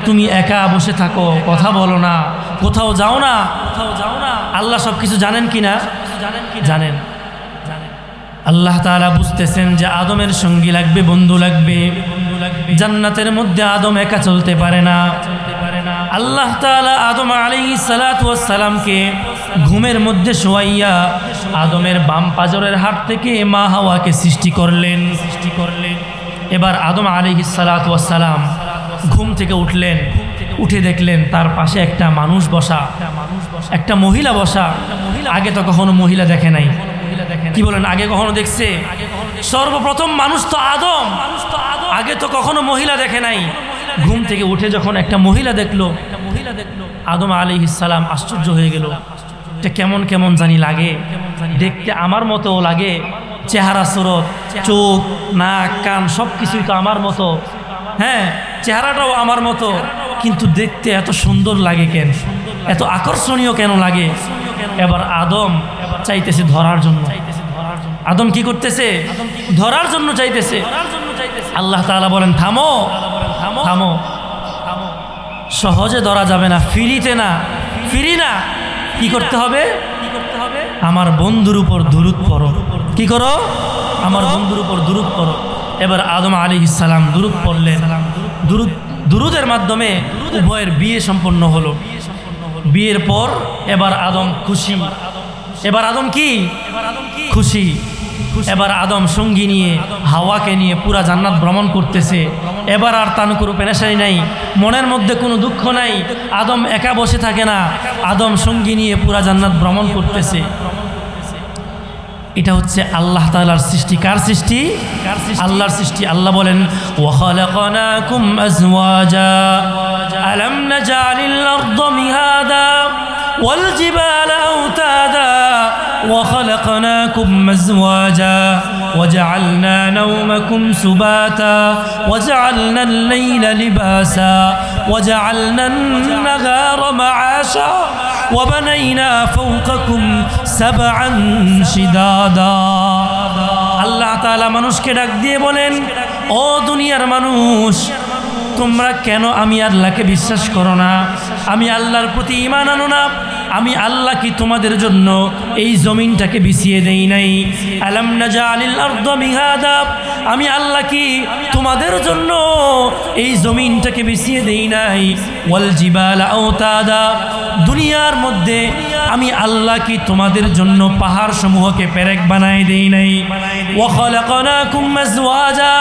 তুমি একা বসে থাকো, কথা বলো না, কোথাও যাও না? আল্লাহ সব কিছু জানেন কিনা? জানেন। আল্লাহ তাআলা বুঝতেছেন যে আদমের সঙ্গী লাগবে, বন্ধু লাগবে। জান্নাতের মধ্যে আদম একা চলতে পারে না। আল্লাহ তাআলা আদম আলাইহিস সালাতু ওয়াস সালামকে ঘুমের মধ্যে শোয়াইয়া আদমের বাম পাজরের হাড় থেকে মা হাওয়াকে সৃষ্টি করলেন। এবার আদম আলাইহিস সালাতু ওয়াস সালাম ঘুম থেকে উঠলেন, উঠে দেখলেন তার পাশে একটা মানুষ বসা, একটা মহিলা বসা। আগে তো কখনো মহিলা দেখে নাই। কি বলেন, আগে কখনো দেখছে? সর্বপ্রথম মানুষ তো আদম, আগে তো কখনো মহিলা দেখে নাই। ঘুম থেকে উঠে যখন একটা মহিলা দেখলো, আদম আলাইহিস সালাম আশ্চর্য হয়ে গেল। এটা কেমন কেমন জানি লাগে, দেখতে আমার মতো লাগে, চেহারা সুরত, চোখ, নাক, কান সব কিছুই তো আমার মতো, হ্যাঁ চেহারাটাও আমার মতো, কিন্তু দেখতে এত সুন্দর লাগে কেন, এত আকর্ষণীয় কেন লাগে? এবার আদম চাইতেছে ধরার জন্য। আদম কি করতেছে? ধরার জন্য চাইতেছে। আল্লাহ তাআলা বলেন, থামো থামো, সহজে ধরা যাবে না, ফ্রিতে না, ফ্রি না। কি করতে হবে? আমার বন্ধুর উপর দুরূদ পড়ো। কি করো? আমার বন্ধুর উপর দুরূদ পড়ো। এবার আদম আলাইহিস সালাম দুরূদ পড়লেন। দুরূদের মাধ্যমে উভয়ের বিয়ে সম্পন্ন হলো। বিয়ের পর এবার আদম খুশি। এবার আদম কি খুশি? এবার আদম সঙ্গী নিয়ে, হাওয়াকে নিয়ে পুরা জান্নাত ভ্রমণ করতেছে। এবার আর তার কোনো পেরেশানি নাই, মনের মধ্যে কোনো দুঃখ নাই। আদম একা বসে থাকে না, আদম সঙ্গী নিয়ে পুরা জান্নাত ভ্রমণ করতেছে। এটা হচ্ছে আল্লাহ তাআলার সৃষ্টি। কার সৃষ্টি? আল্লাহর সৃষ্টি। আল্লাহ বলেন, ওয়া খালাকনাকুম আজওয়াজা আলাম নাজআলিল আরদা মিহাদা ওয়াল জিবালা আওতাদা ওয়া খালাকনাকুম আজওয়াজা وجعلنا نومكم سباتا وجعلنا الليل لباسا وجعلنا النهار معاشا وبنينا فوقكم سبعا شدادا। আল্লাহ তাআলা মানুষকে ডাক দিয়ে বলেন, ও দুনিয়ার মানুষ, তোমরা কেন আমি আল্লাহকে বিশ্বাস করো না? আমি আল্লাহর প্রতি ঈমান আনো না? আমি আল্লাহ কি তোমাদের জন্য এই জমিনটাকে বিছিয়ে দেই নাই? আলাম নাজালিল আরদা মিহাদা, আমি আল্লাহ কি তোমাদের জন্য এই জমিনটাকে বিছিয়ে দেই নাই? ওয়াল জিবালা আওতাদা, দুনিয়ার মধ্যে আমি আল্লাহ কি তোমাদের জন্য পাহাড় সমূহকে পেরেক বানাই দেই নাই? ওয়া খালাকনাকুম আজওয়াজা,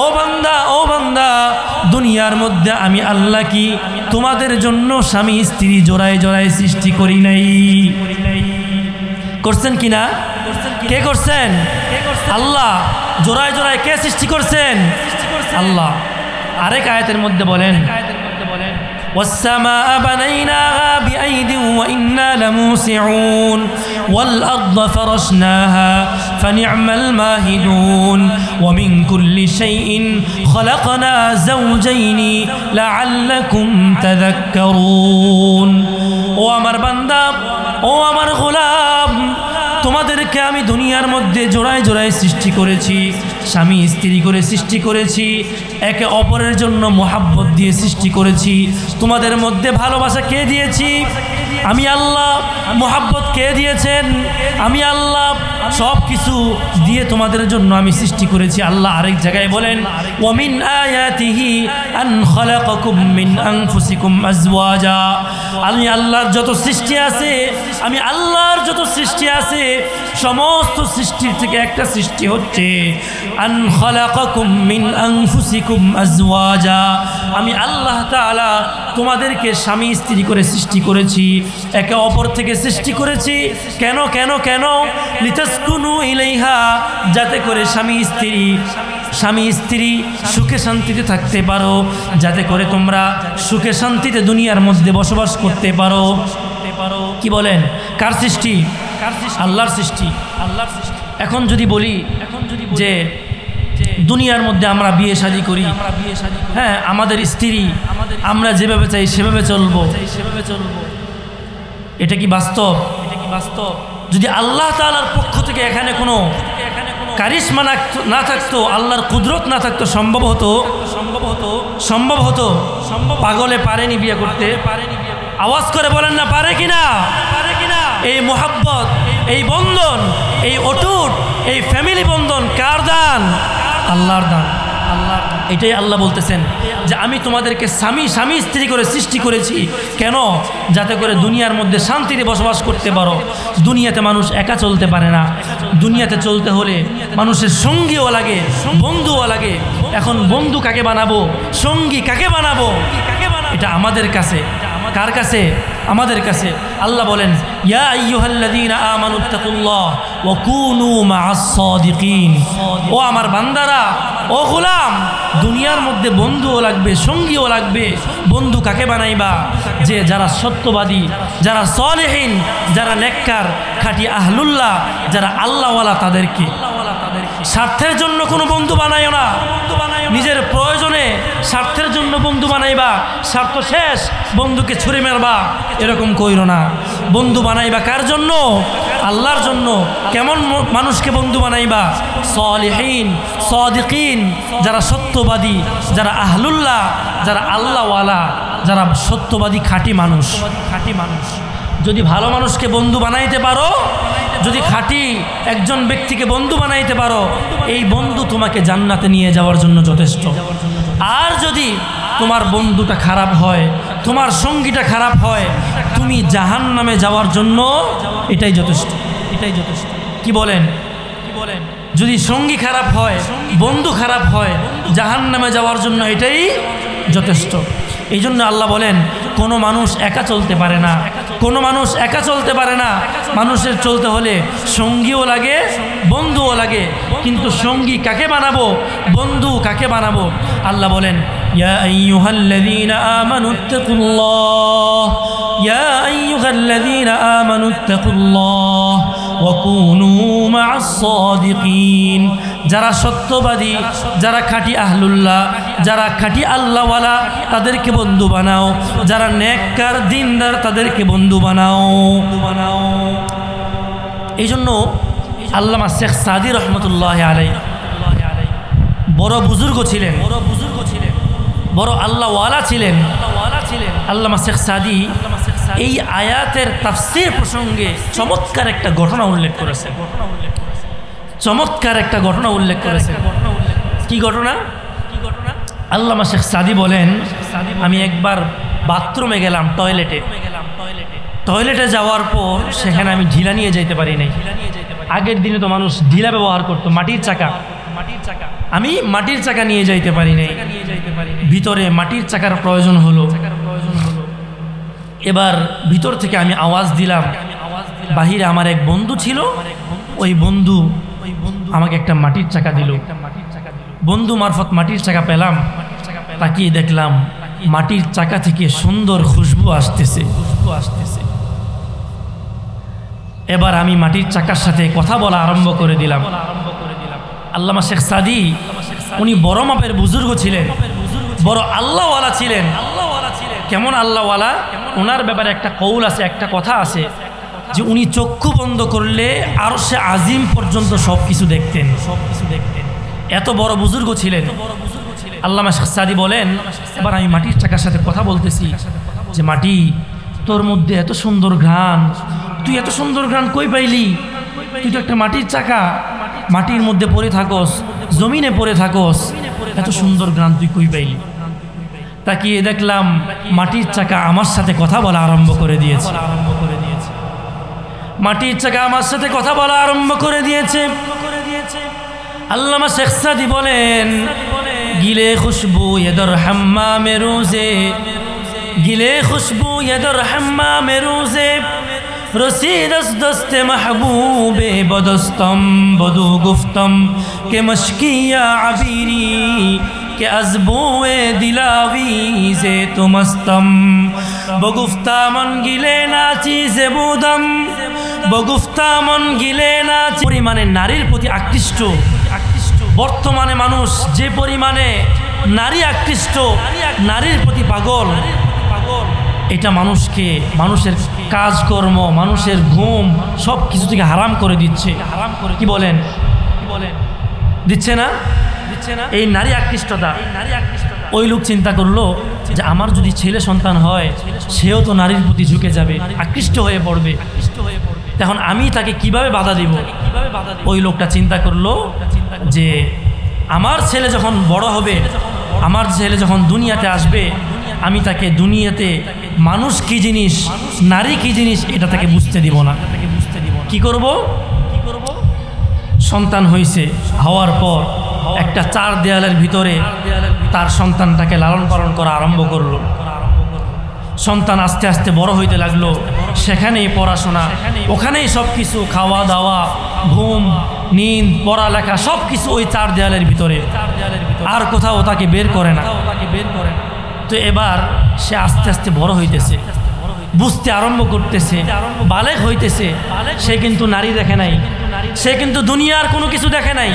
ও বান্দা ও বান্দা, দুনিয়ার মধ্যে আমি আল্লাহ কি তোমাদের জন্য স্বামী স্ত্রী জোড়ায় জোড়ায় সৃষ্টি করি নাই? করছেন কিনা? কে করছেন? আল্লাহ। জোড়ায় জোড়ায় কে সৃষ্টি করছেন? আল্লাহ। আরেক আয়াতের মধ্যে বলেন, والسماء بنيناها بأيد وإنا لموسعون والأرض فرشناها فنعم الماهدون ومن كل شيء خلقنا زوجين لعلكم تذكرون। ও আমার বান্দা, ও আমার গোলাম, তোমাদেরকে আমি দুনিয়ার মধ্যে জোড়ায় জোড়ায় সৃষ্টি করেছি, স্বামী স্ত্রী করে সৃষ্টি করেছি, একে অপরের জন্য মোহাব্বত দিয়ে সৃষ্টি করেছি। তোমাদের মধ্যে ভালোবাসা কে দিয়েছি? আমি আল্লাহ। মোহাব্বত কে দিয়েছেন? আমি আল্লাহ। সব কিছু দিয়ে তোমাদের জন্য আমি সৃষ্টি করেছি। আল্লাহ আরেক জায়গায় বলেন, ওয়ামিন আয়াতিহি আন খালাকাকুম মিন আনফুসিকুম আজওয়াজা, আমি আল্লাহর যত সৃষ্টি আছে, আমি আল্লাহর যত সৃষ্টি আছে, সমস্ত সৃষ্টির থেকে একটা সৃষ্টি হচ্ছে আন খালাকাকুম মিন আনফুসিকুম আজওয়াজা, আমি আল্লাহ তাআলা তোমাদেরকে স্বামী স্ত্রী করে সৃষ্টি করেছি, একে অপর থেকে সৃষ্টি করেছি। কেন কেন কেন? লিতাসকুনু ইলাইহা, যাতে করে স্বামী স্ত্রী সুখে শান্তিতে থাকতে পারো, যাতে করে তোমরা সুখে শান্তিতে দুনিয়ার মধ্যে বসবাস করতে পারো। কি বলেন? কার সৃষ্টি? আল্লাহর সৃষ্টি। এখন যদি বলি যে দুনিয়ার মধ্যে আমরা বিয়ে শাদী করি, হ্যাঁ, আমাদের স্ত্রী আমরা যেভাবে চাই সেভাবে চলবো, এটা কি বাস্তব? যদি আল্লাহ তাআলার পক্ষ থেকে এখানে কোনো কারিশমা না থাকতো, আল্লাহর কুদরত না থাকতো, সম্ভব হতো? পাগলে পারেনি বিয়ে করতে? আওয়াজ করে বলেন না, পারে কিনা? এই মোহাব্বত, এই বন্ধন, এই অটুট, এই ফ্যামিলি বন্ধন কার দান? আল্লাহর দান। এটাই আল্লাহ বলতেছেন যে আমি তোমাদেরকে স্বামী স্ত্রী করে সৃষ্টি করেছি। কেন? যাতে করে দুনিয়ার মধ্যে শান্তিতে বসবাস করতে পারো। দুনিয়াতে মানুষ একা চলতে পারে না, দুনিয়াতে চলতে হলে মানুষের সঙ্গীও লাগে, বন্ধুও লাগে। এখন বন্ধু কাকে বানাবো, সঙ্গী কাকে বানাবো, এটা আমাদের কাছে। কার কাছে? আমাদের কাছে। আল্লাহ বলেন, ইয়া আইয়ুহাল্লাযীনা আমানুত্তাকুল্লাহ ওয়া কুনু মা'আস সাদিকিন, ও আমার বান্দারা, ও গোলাম, দুনিয়ার মধ্যে বন্ধুও লাগবে, সঙ্গীও লাগবে। বন্ধু কাকে বানাইবা? যে যারা সত্যবাদী, যারা সালেহীন, যারা নেককার, খাঁটি আহলুল্লাহ, যারা আল্লাহওয়ালা, তাদেরকে। স্বার্থের জন্য কোনো বন্ধু বানাইও না, নিজের প্রয়োজনে স্বার্থের জন্য বন্ধু বানাইবা, স্বার্থ শেষ বন্ধুকে ছুঁড়ে মারবা, এরকম কইরো না। বন্ধু বানাইবা কার জন্য? আল্লাহর জন্য। কেমন মানুষকে বন্ধু বানাইবা? সালিহিন, সাদিকিন, যারা সত্যবাদী, যারা আহলুল্লাহ, যারা আল্লাহওয়ালা, যারা সত্যবাদী, খাঁটি মানুষ। যদি ভালো মানুষকে বন্ধু বানাইতে পারো, যদি খাঁটি একজন ব্যক্তিকে বন্ধু বানাইতে পারো, এই বন্ধু তোমাকে জান্নাতে নিয়ে যাওয়ার জন্য যথেষ্ট। আর যদি তোমার বন্ধুটা খারাপ হয়, তোমার সঙ্গীটা খারাপ হয়, তুমি জাহান্নামে যাওয়ার জন্য এটাই যথেষ্ট। কি বলেন? যদি সঙ্গী খারাপ হয়, বন্ধু খারাপ হয়, জাহান্নামে যাওয়ার জন্য এটাই যথেষ্ট। এই জন্য আল্লাহ বলেন, কোনো মানুষ একা চলতে পারে না, কোনো মানুষ একা চলতে পারে না। মানুষের চলতে হলে সঙ্গীও লাগে, বন্ধুও লাগে। কিন্তু সঙ্গী কাকে বানাবো, বন্ধু কাকে বানাবো? আল্লাহ বলেন, ইয়া আইয়ুহাল্লাযীনা আমানুত্তাকুল্লাহ, ইয়া আইয়ুহাল্লাযীনা আমানুত্তাকুল্লাহ ওয়া কুনু মা'আস সাদিকিন, যারা সত্যবাদী, যারা খাঁটি আহলুল্লাহ, যারা খাঁটি আল্লাহওয়ালা, তাদেরকে বন্ধু বানাও। যারা নেককার, দিনদার, তাদেরকে বন্ধু বানাও। এই জন্য আল্লামা শেখ সাদি রহমতুল্লাহ আলাইহি বড় বুজুর্গ ছিলেন, বড় আল্লাহওয়ালা ছিলেন। আল্লামা শেখ সাদি এই আয়াতের তাফসীর প্রসঙ্গে চমৎকার একটা ঘটনা উল্লেখ করেছে। চমৎকার একটা ঘটনা উল্লেখ করেছে। কি ঘটনা? আল্লামা শেখ সাদি বলেন, আমি একবার বাথরুমে গেলাম, টয়লেটে যাওয়ার পর সেখানে আমি ঢিলা নিয়ে যেতে পারি নাই। আগের দিনে তো মানুষ ঢিলা ব্যবহার করতো, মাটির চাকা। আমি মাটির চাকা নিয়ে যাইতে পারি নাই, ভিতরে মাটির চাকার প্রয়োজন হলো। এবার ভিতর থেকে আমি আওয়াজ দিলাম, বাহিরে আমার এক বন্ধু ছিল, ওই বন্ধু আমাকে একটা মাটির চাকা দিল। বন্ধু মারফত মাটির চাকা পেলাম, তাকিয়ে দেখলাম মাটির চাকা থেকে সুন্দর খুশবু আসতেছে। এবার আমি মাটির চাকার সাথে কথা বলা আরম্ভ করে দিলাম। আল্লামা শেখ সাদি উনি বড় মাপের বুজুর্গ ছিলেন, বড় আল্লাহওয়ালা ছিলেন। কেমন আল্লাহওয়ালা? ওনার ব্যাপারে একটা কৌল আছে, একটা কথা আছে যে উনি চক্ষু বন্ধ করলে আরশে আজিম পর্যন্ত সব কিছু দেখতেন। এত বড় বুজুর্গ ছিলেন আল্লামা শেখ সাদি বলেন, এবার আমি মাটির চাকার সাথে কথা বলতেছি যে মাটি, তোর মধ্যে এত সুন্দর ঘ্রাণ, তুই এত সুন্দর ঘ্রাণ কই পাইলি? তুই তো একটা মাটির চাকা, মাটির মধ্যে পড়ে থাকস, জমিনে পড়ে থাকস, এত সুন্দর ঘ্রাণ তুই কই পাইলি? তাকিয়ে দেখলাম মাটির চাকা আমার সাথে কথা বলা আরম্ভ করে দিয়েছে। মাটির চাকা আমার সাথে কথা বলা আরম্ভ করে দিয়েছে। আল্লামা শেখ সাদি বলেন, গিলে খুশবু ইদর হাম্মামে রোজে, গিলে খুশবু ইদর হাম্মামে রোজে, رسید از دست محبوب بدستم بدو گفتم که مشکی عبیری که از بوی دلاویز تو مستم بگفتا من گله ناچیز بودم بگفتا من گله ناچیز পরিমাণে নারীর প্রতি আকৃষ্ট বর্তমানে মানুষ যে পরিমাণে নারী আকৃষ্ট, নারীর প্রতি পাগল, এটা মানুষকে, মানুষের কাজকর্ম, মানুষের ঘুম সব কিছু থেকে হারাম করে দিচ্ছে। কি বলেন? দিচ্ছে না? এই নারী আকৃষ্টতা। ওই লোক চিন্তা করলো যে আমার যদি ছেলে সন্তান হয়, সেও তো নারীর প্রতি ঝুঁকে যাবে, আকৃষ্ট হয়ে পড়বে, তখন আমি তাকে কিভাবে বাধা দিব? ওই লোকটা চিন্তা করলো যে আমার ছেলে যখন বড় হবে, আমার ছেলে যখন দুনিয়াতে আসবে, আমি তাকে দুনিয়াতে মানুষ কি জিনিস, নারী কি জিনিস, এটা তাকে বুঝতে দিব না। কি করব? সন্তান হয়েছে, হওয়ার পর একটা চার দেয়ালের ভিতরে তার সন্তানটাকে লালন পালন করা আরম্ভ করলো। সন্তান আস্তে আস্তে বড় হইতে লাগলো, সেখানেই পড়াশোনা, ওখানেই সব কিছু, খাওয়া দাওয়া, ঘুম, নিন্দ, পড়ালেখা সব কিছু ওই চার দেয়ালের ভিতরে, আর কোথাও তাকে বের করে না। তো এবার সে আস্তে আস্তে বড় হইতেছে, বুঝতে আরম্ভ করতেছে, বালেগ হইতেছে। সে কিন্তু নারী দেখে নাই, সে কিন্তু দুনিয়ার কোনো কিছু দেখে নাই।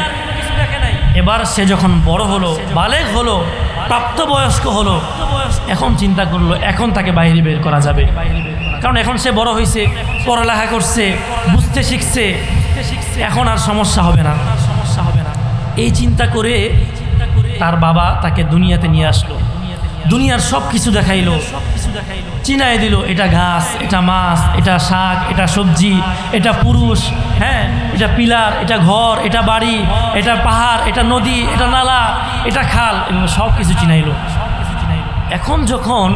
এবার সে যখন বড় হলো, বালেগ হলো, প্রাপ্তবয়স্ক হলো, এখন চিন্তা করলো এখন তাকে বাইরে বের করা যাবে, কারণ এখন সে বড় হয়েছে, পড়ালেখা করছে, বুঝতে শিখছে, এখন আর সমস্যা হবে না। এই চিন্তা করে তার বাবা তাকে দুনিয়াতে নিয়ে আসলো, দুনিয়ার সব কিছু দেখাইলো, চিনাই দিল, এটা ঘাস, এটা মাছ, এটা শাক, এটা সবজি, এটা পুরুষ, হ্যাঁ, এটা পিলার, এটা ঘর, এটা বাড়ি, এটা পাহাড়, এটা নদী, এটা নালা, এটা খাল, এগুলো সব কিছু চিনাইলো। এখন যখন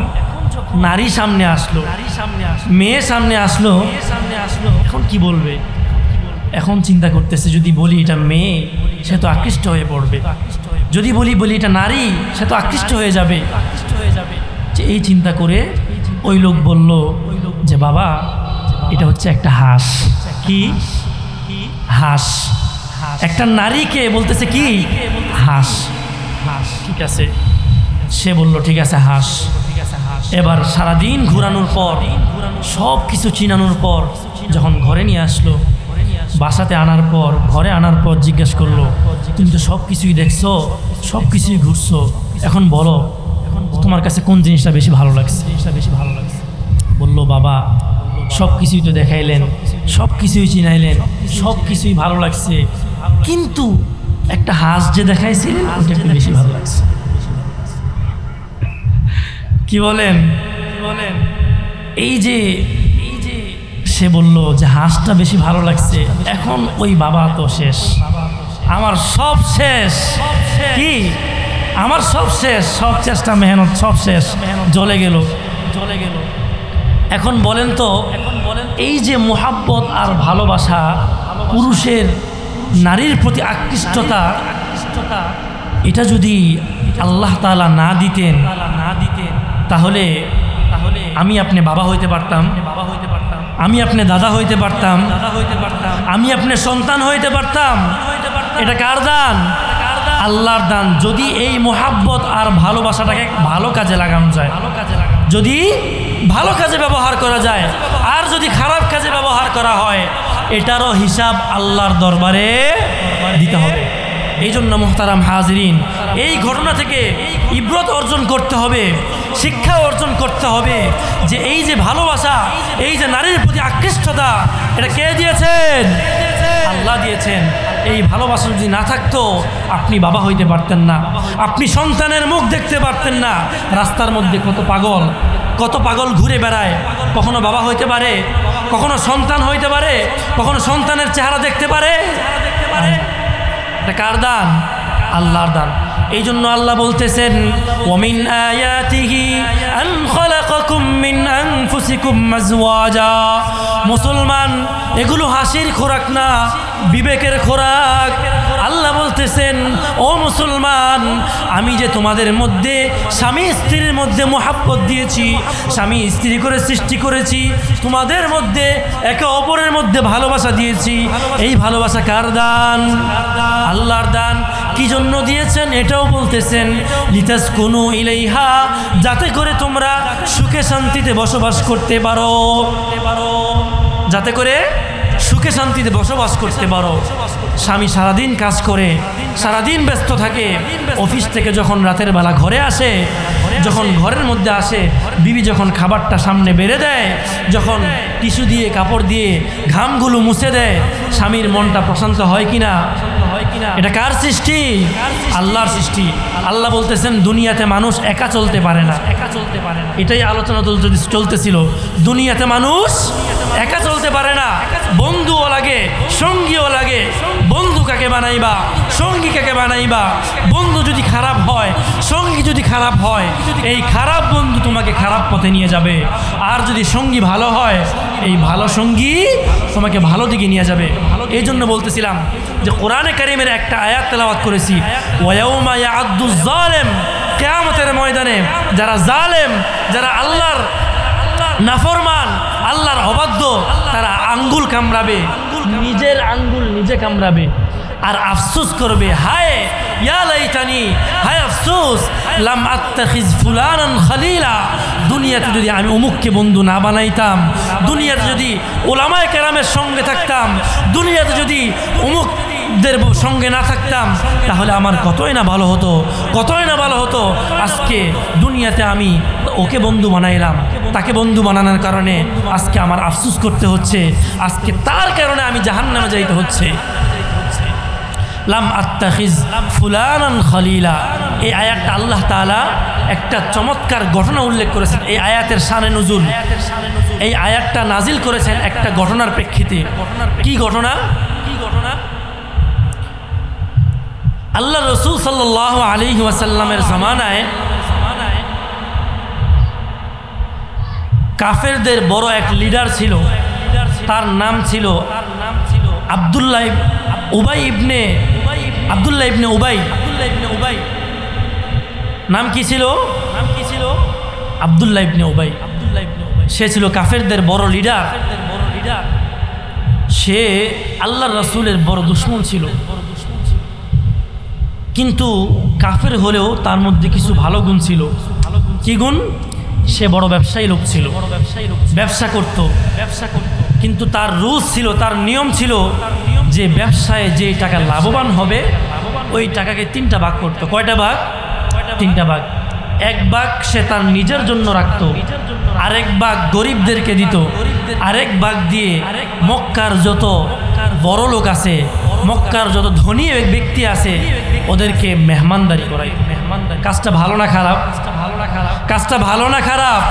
নারী সামনে আসলো, মেয়ে সামনে আসলো, এখন কি বলবে? এখন চিন্তা করতেছে, যদি বলি এটা মেয়ে, সে তো আকৃষ্ট হয়ে পড়বে, যদি বলি এটা নারী, সে তো আকৃষ্ট হয়ে যাবে। যে এই চিন্তা করে ওই লোক বলল যে বাবা, এটা হচ্ছে একটা হাঁস। কি হাঁস? একটা নারীকে বলতেছে কি হাঁস? ঠিক আছে, সে বলল ঠিক আছে হাঁস। এবার সারাদিন ঘুরানোর পর, সব কিছু চিনানোর পর, যখন ঘরে নিয়ে আসলো, বাসাতে আনার পর, ঘরে আনার পর জিজ্ঞেস করলো, তুমি তো সব কিছুই দেখছো, সব কিছুই ঘুরছো, এখন বলো তোমার কাছে কোন জিনিসটা বেশি ভালো লাগছে? বললো বাবা, সব কিছুই তো দেখাইলেন, সব কিছুই চিনাইলেন, সব কিছুই ভালো লাগছে, কিন্তু একটা হাঁস যে দেখাইছিলেন ওটা একটু বেশি ভালো লাগছে। কি বলেন? এই যে সে বলল যে হাঁসটা বেশি ভালো লাগছে, এখন ওই বাবা তো শেষ, আমার সব শেষ, কি আমার সব শেষ, সব চেষ্টা মেহনত সব শেষ, জ্বলে গেল। এখন বলেন তো, এই যে মোহাব্বত আর ভালোবাসা, পুরুষের নারীর প্রতি আকৃষ্টতা, এটা যদি আল্লাহ তাআলা না দিতেন তাহলে আমি আপনি বাবা হইতে পারতাম, আমি আপনি দাদা হইতে পারতাম, আমি আপনি সন্তান হইতে পারতাম। এটা কার দান? আল্লাহর দান। যদি এই মোহাব্বত আর ভালোবাসাটাকে ভালো কাজে লাগানো যায়, যদি ভালো কাজে ব্যবহার করা যায়, আর যদি খারাপ কাজে ব্যবহার করা হয়, এটারও হিসাব আল্লাহর দরবারে দিতে হবে। এই জন্য মুহতারাম হাজিরিন, এই ঘটনা থেকে ইবরত অর্জন করতে হবে, শিক্ষা অর্জন করতে হবে যে এই যে ভালোবাসা, এই যে নারীর প্রতি আকৃষ্টতা, এটা কে দিয়েছেন? আল্লাহ দিয়েছেন। এই ভালোবাসা যদি না থাকতো আপনি বাবা হইতে পারতেন না, আপনি সন্তানের মুখ দেখতে পারতেন না। রাস্তার মধ্যে কত পাগল ঘুরে বেড়ায়, কখনো বাবা হইতে পারে, কখনো সন্তান হইতে পারে, কখনো সন্তানের চেহারা দেখতে পারে। এটা কার দান? আল্লাহর দান। এই জন্য আল্লাহ বলতেছেন, ওয়ামিন আয়াতিহি আন খালাকাকুম মিন আনফুসিকুম আজওয়াজা। মুসলমান, এগুলো হাসির খোরাক না, বিবেকের খোরাক। আল্লাহ বলতেছেন, ও মুসলমান, আমি যে তোমাদের মধ্যে স্বামী স্ত্রীর মধ্যে মোহাব্বত দিয়েছি, স্বামী স্ত্রী করে সৃষ্টি করেছি, তোমাদের মধ্যে একে অপরের মধ্যে ভালোবাসা দিয়েছি। এই ভালোবাসা কার দান? আল্লাহর দান। কি জন্য দিয়েছেন এটাও বলতেছেন, লিতাসকুনু ইলাইহা, যাতে করে তোমরা সুখে শান্তিতে বসবাস করতে পারো, যাতে করে সুখে শান্তিতে বসবাস করতে পারো। স্বামী সারাদিন কাজ করে, সারাদিন ব্যস্ত থাকে, অফিস থেকে যখন রাতের বেলা ঘরে আসে, যখন ঘরের মধ্যে আসে, বিবি যখন খাবারটা সামনে বেড়ে দেয়, যখন টিস্যু দিয়ে কাপড় দিয়ে ঘামগুলো মুছে দেয়, স্বামীর মনটা প্রশান্ত হয় কিনা? এটা কার সৃষ্টি? আল্লাহর সৃষ্টি। আল্লাহ বলতেছেন, দুনিয়াতে মানুষ একা চলতে পারে না। এটাই আলোচনা চলতেছিল। দুনিয়াতে মানুষ একা চলতে পারে না, বন্ধুও লাগে, সঙ্গীও লাগে। বন্ধু কাকে বানাইবা, সঙ্গী কাকে বানাইবা? বন্ধু যদি খারাপ হয়, সঙ্গী যদি খারাপ হয়, এই খারাপ বন্ধু তোমাকে খারাপ পথে নিয়ে যাবে। আর যদি সঙ্গী ভালো হয়, এই ভালো সঙ্গী তোমাকে ভালো দিকে নিয়ে যাবে। এই জন্য বলতেছিলাম যে কোরআনে কারিমের একটা আয়াত তেলাওয়াত করেছি, ওয়ায়াউমা ইয়াআদ্দুজ জালিম, কিয়ামতের ময়দানে যারা জালেম, যারা আল্লাহর নাফরমান, আল্লাহর অবাধ্য, তারা আঙ্গুল কামড়াবে, নিজের আঙ্গুল নিজে কামড়াবে আর আফসোস করবে, হায় ইয়া লাইতানি, হায় আফসোস, লাম আত্তাখিজ ফুলানান খলিলা। দুনিয়াতে যদি আমি অমুককে বন্ধু না বানাইতাম, দুনিয়াতে যদি উলামায়ে কেরামের সঙ্গে থাকতাম, দুনিয়াতে যদি অমুকদের সঙ্গে না থাকতাম, তাহলে আমার কতই না ভালো হতো, কতই না ভালো হতো। আজকে দুনিয়াতে আমি ওকে বন্ধু বানাইলাম, তাকে বন্ধু বানানোর কারণে আজকে আমার আফসোস করতে হচ্ছে, আজকে তার কারণে আমি জাহান্নামে যাইতে হচ্ছে। লাম আত্তাখিজ ফুলানান খলিলা, এই আয়াতটা আল্লাহ তাআলা একটা চমৎকার ঘটনা উল্লেখ করেছেন। এই আয়াতের শানে নুজুল, এই আয়াতটা নাজিল করেছেন একটা ঘটনার প্রেক্ষিতে। কি ঘটনা? আল্লাহ রাসূল সাল্লাল্লাহু আলাইহি ওয়াসাল্লামের জামানায় কাফেরদের বড় এক লিডার ছিল, তার নাম ছিল আব্দুল্লাহ ইবনে উবাই। নাম কি ছিল? আব্দুল্লাহ ইবনে উবাই। সে ছিল কাফেরদের বড় লিডার। সে আল্লাহর রাসূলের বড় দুশমন ছিল, কিন্তু কাফের হলেও তার মধ্যে কিছু ভালো গুণ ছিল। কি গুণ? সে বড় ব্যবসায়ী লোক ছিল, ব্যবসা করত, কিন্তু তার রুলস ছিল, তার নিয়ম ছিল যে ব্যবসায় যে টাকা লাভবান হবে ওই টাকাকে 3টা ভাগ করত। কয়টা ভাগ? 3টা ভাগ। এক ভাগ সে তার নিজের জন্য রাখত, আরেক ভাগ গরিবদেরকে দিত, আরেক ভাগ দিয়ে মক্কার যত বড় লোক আছে, মক্কার যত ধনী ব্যক্তি আছে ওদেরকে মেহমানদারি করাই। কাজটা ভালো না খারাপ? কাজটা ভালো না খারাপ?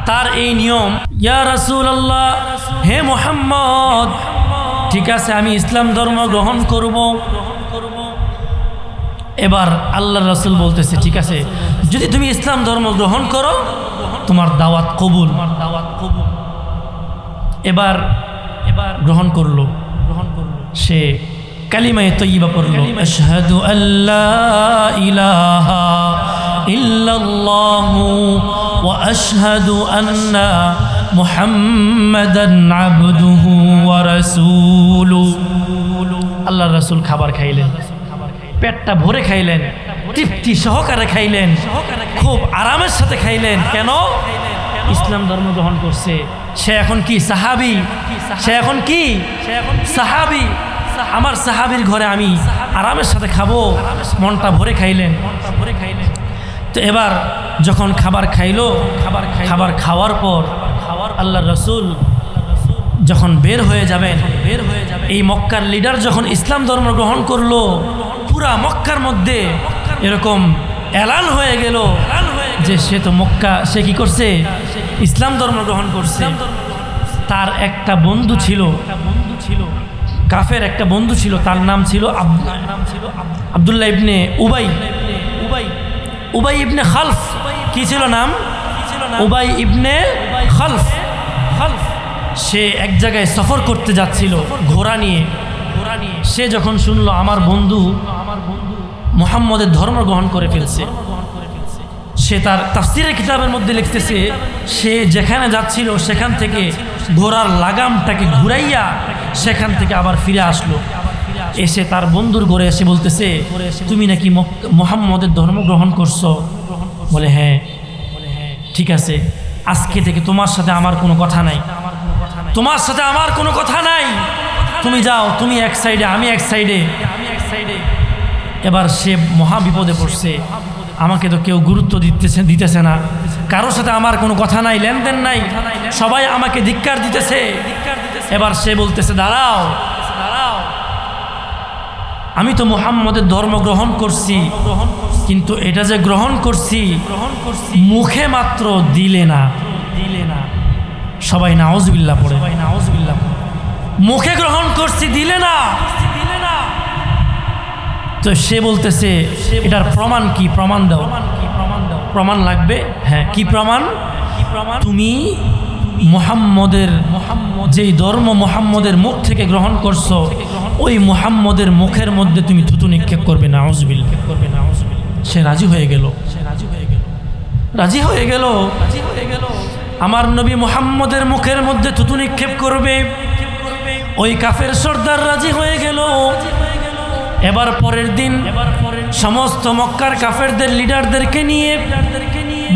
তার এই নিয়ম, ইয়া রাসূলুল্লাহ, হে মুহাম্মদ, ঠিক আছে আমি ইসলাম ধর্ম গ্রহণ করব। এবার আল্লাহর রাসূল বলতেছে, ঠিক আছে যদি তুমি ইসলাম ধর্ম গ্রহণ করো তোমার দাওয়াত কবুল। এবার গ্রহণ করলো, সে কালিমায়ে তয়্যিবা পড়লো, আশহাদু আল্লা ইলাহা ইল্লাল্লাহু ওয়া আশহাদু আন্না মুহাম্মাদান আবদুহু ওয়া রাসূলুহু। আল্লাহর রাসূল খাবার খাইলেন, পেটটা ভরে খাইলেন, তৃপ্তি সহকারে খাইলেন, খুব আরামের সাথে খাইলেন। কেন? ইসলাম ধর্ম গ্রহণ করছে। সে এখন কি সাহাবী, সে এখন কি সাহাবী। আমার সাহাবীর ঘরে আমি আরামের সাথে খাবো, মনটা ভরে খাইলেন। তো এবার যখন খাবার খাইলো, খাবার খাওয়ার পর আল্লাহর রাসূল যখন বের হয়ে যাবেন, এই মক্কার লিডার যখন ইসলাম ধর্ম গ্রহণ করলো, পুরা মক্কার মধ্যে এরকম এলান হয়ে গেল যে সে তো মক্কা, সে কি করছে? ইসলাম ধর্ম গ্রহণ করছে। তার একটা বন্ধু ছিল, কাফের একটা বন্ধু ছিল, তার নাম ছিল আব্দুল্লাহ ইবনে উবাই ইবনে খালফ। কি ছিল নাম? উবাই ইবনে খালফ। সে এক জায়গায় সফর করতে যাচ্ছিল ঘোড়া নিয়ে। সে যখন শুনলো আমার বন্ধু মুহাম্মদের ধর্ম গ্রহণ করে ফেলছে, সে তার তাফসীরের কিতাবের মধ্যে লিখতেছে, সে যেখানে যাচ্ছিল সেখান থেকে ঘোড়ার লাগামটাকে ঘুরাইয়া সেখান থেকে আবার ফিরে আসলো। এসে তার বন্ধুর ঘরে এসে বলতেছে, তুমি নাকি মুহাম্মদের ধর্ম গ্রহণ করছো? বলে হ্যাঁ। ঠিক আছে, আজকে থেকে তোমার সাথে আমার কোনো কথা নাই, তোমার সাথে আমার কোনো কথা নাই, তুমি যাও, তুমি এক সাইডে আমি এক সাইডে। এবার সে মহা বিপদে পড়ছে, আমাকে তো কেউ গুরুত্ব দিতেছে না, কারোর সাথে আমার কোনো কথা নাই, লেনদেন নাই, সবাই আমাকে ধিক্কার দিতেছে। এবার সে বলতেছে, দাঁড়াও, আমি তো মুহাম্মদের ধর্ম গ্রহণ করছি, কিন্তু এটা যে গ্রহণ করছি মুখে মাত্র, দিলে না। সবাই নাউজুবিল্লাহ পড়ে, মুখে গ্রহণ করছি, দিলে না। তো সে বলতেছে, এটার প্রমাণ কি? প্রমাণ দাও। প্রমাণ লাগবে? হ্যাঁ। কি প্রমাণ? তুমি মুহাম্মদের যেই ধর্ম মুহাম্মদের মুখ থেকে গ্রহণ করছো, ওই মুহাম্মদের মুখের মধ্যে তুমি থুতু নিক্ষেপ করবে। নাউজুবিল্লাহ। সে রাজি হয়ে গেল। আমার নবী মুহাম্মদের মুখের মধ্যে থুতু নিক্ষেপ করবে। ওই কাফের সর্দার রাজি হয়ে গেল। এবার পরের দিন সমস্ত মক্কার কাফেরদের লিডারদেরকে নিয়ে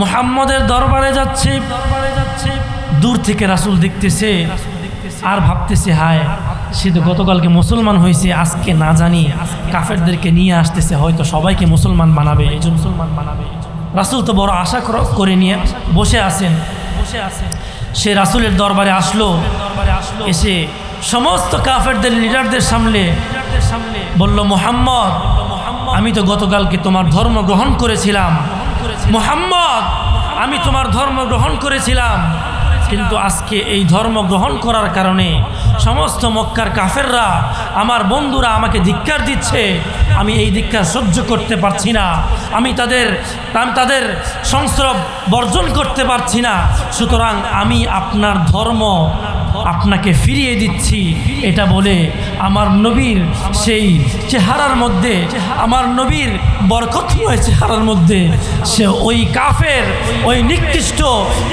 মুহাম্মদের দরবারে যাচ্ছে। দূর থেকে রাসূল দেখতেছে আর ভাবতেছে, হায় সে তো গতকালকে মুসলমান হয়েছে, আজকে না জানি কাফেরদেরকে নিয়ে আসতেছে, হয়তো সবাইকে মুসলমান বানাবে। এই জন্য রাসূল তো বড় আশা করে নিয়ে বসে আছেন। সে রাসূলের দরবারে আসলো, এসে সমস্ত কাফেরদের লিডারদের সামনে বলল, মুহাম্মদ, আমি তো গতকালকে তোমার ধর্ম গ্রহণ করেছিলাম। মুহাম্মদ, আমি তোমার ধর্ম গ্রহণ করেছিলাম, কিন্তু আজকে এই ধর্ম গ্রহণ করার কারণে সমস্ত মক্কার কাফেররা, আমার বন্ধুরা আমাকে ধিক্কার দিচ্ছে। আমি এই ধিক্কার সহ্য করতে পারছি না, আমি তাদের সংস্রব বর্জন করতে পারছি না। সুতরাং আমি আপনার ধর্ম আপনাকে ফিরিয়ে দিচ্ছি। এটা বলে আমার নবীর সেই চেহারার মধ্যে, আমার নবীর বরকতময় চেহারার মধ্যে সে ওই কাফের, ওই নিকৃষ্ট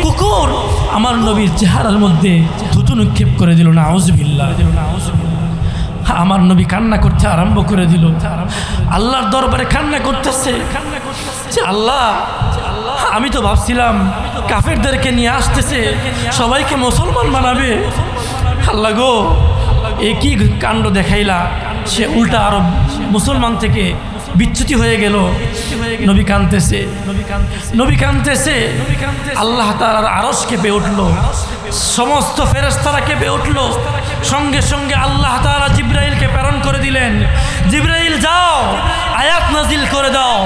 কুকুর আমার নবীর চেহারার মধ্যে থুতু নিক্ষেপ করে দিল। নাউজুবিল্লাহ। আমার নবী কান্না করতে আরম্ভ করে দিল। আল্লাহর দরবারে কান্না করতেছে, আল্লাহ, আমি তো ভাবছিলাম কাফেরদেরকে নিয়ে আসতেছে, সবাইকে মুসলমান বানাবে। আল্লাহ গো, এ কি কাণ্ড দেখাইলা। সে উল্টা আরো মুসলমান থেকে বিচ্যুতি হয়ে গেল। নবী কাঁদতেছে। আল্লাহ তাআলার আরশ কেঁপে উঠল, সমস্ত ফেরেশতারা কেঁপে উঠল। সঙ্গে সঙ্গে আল্লাহ তাআলা জিবরাইলকে প্রেরণ করে দিলেন, জিবরাইল যাও, আয়াত নাজিল করে দাও,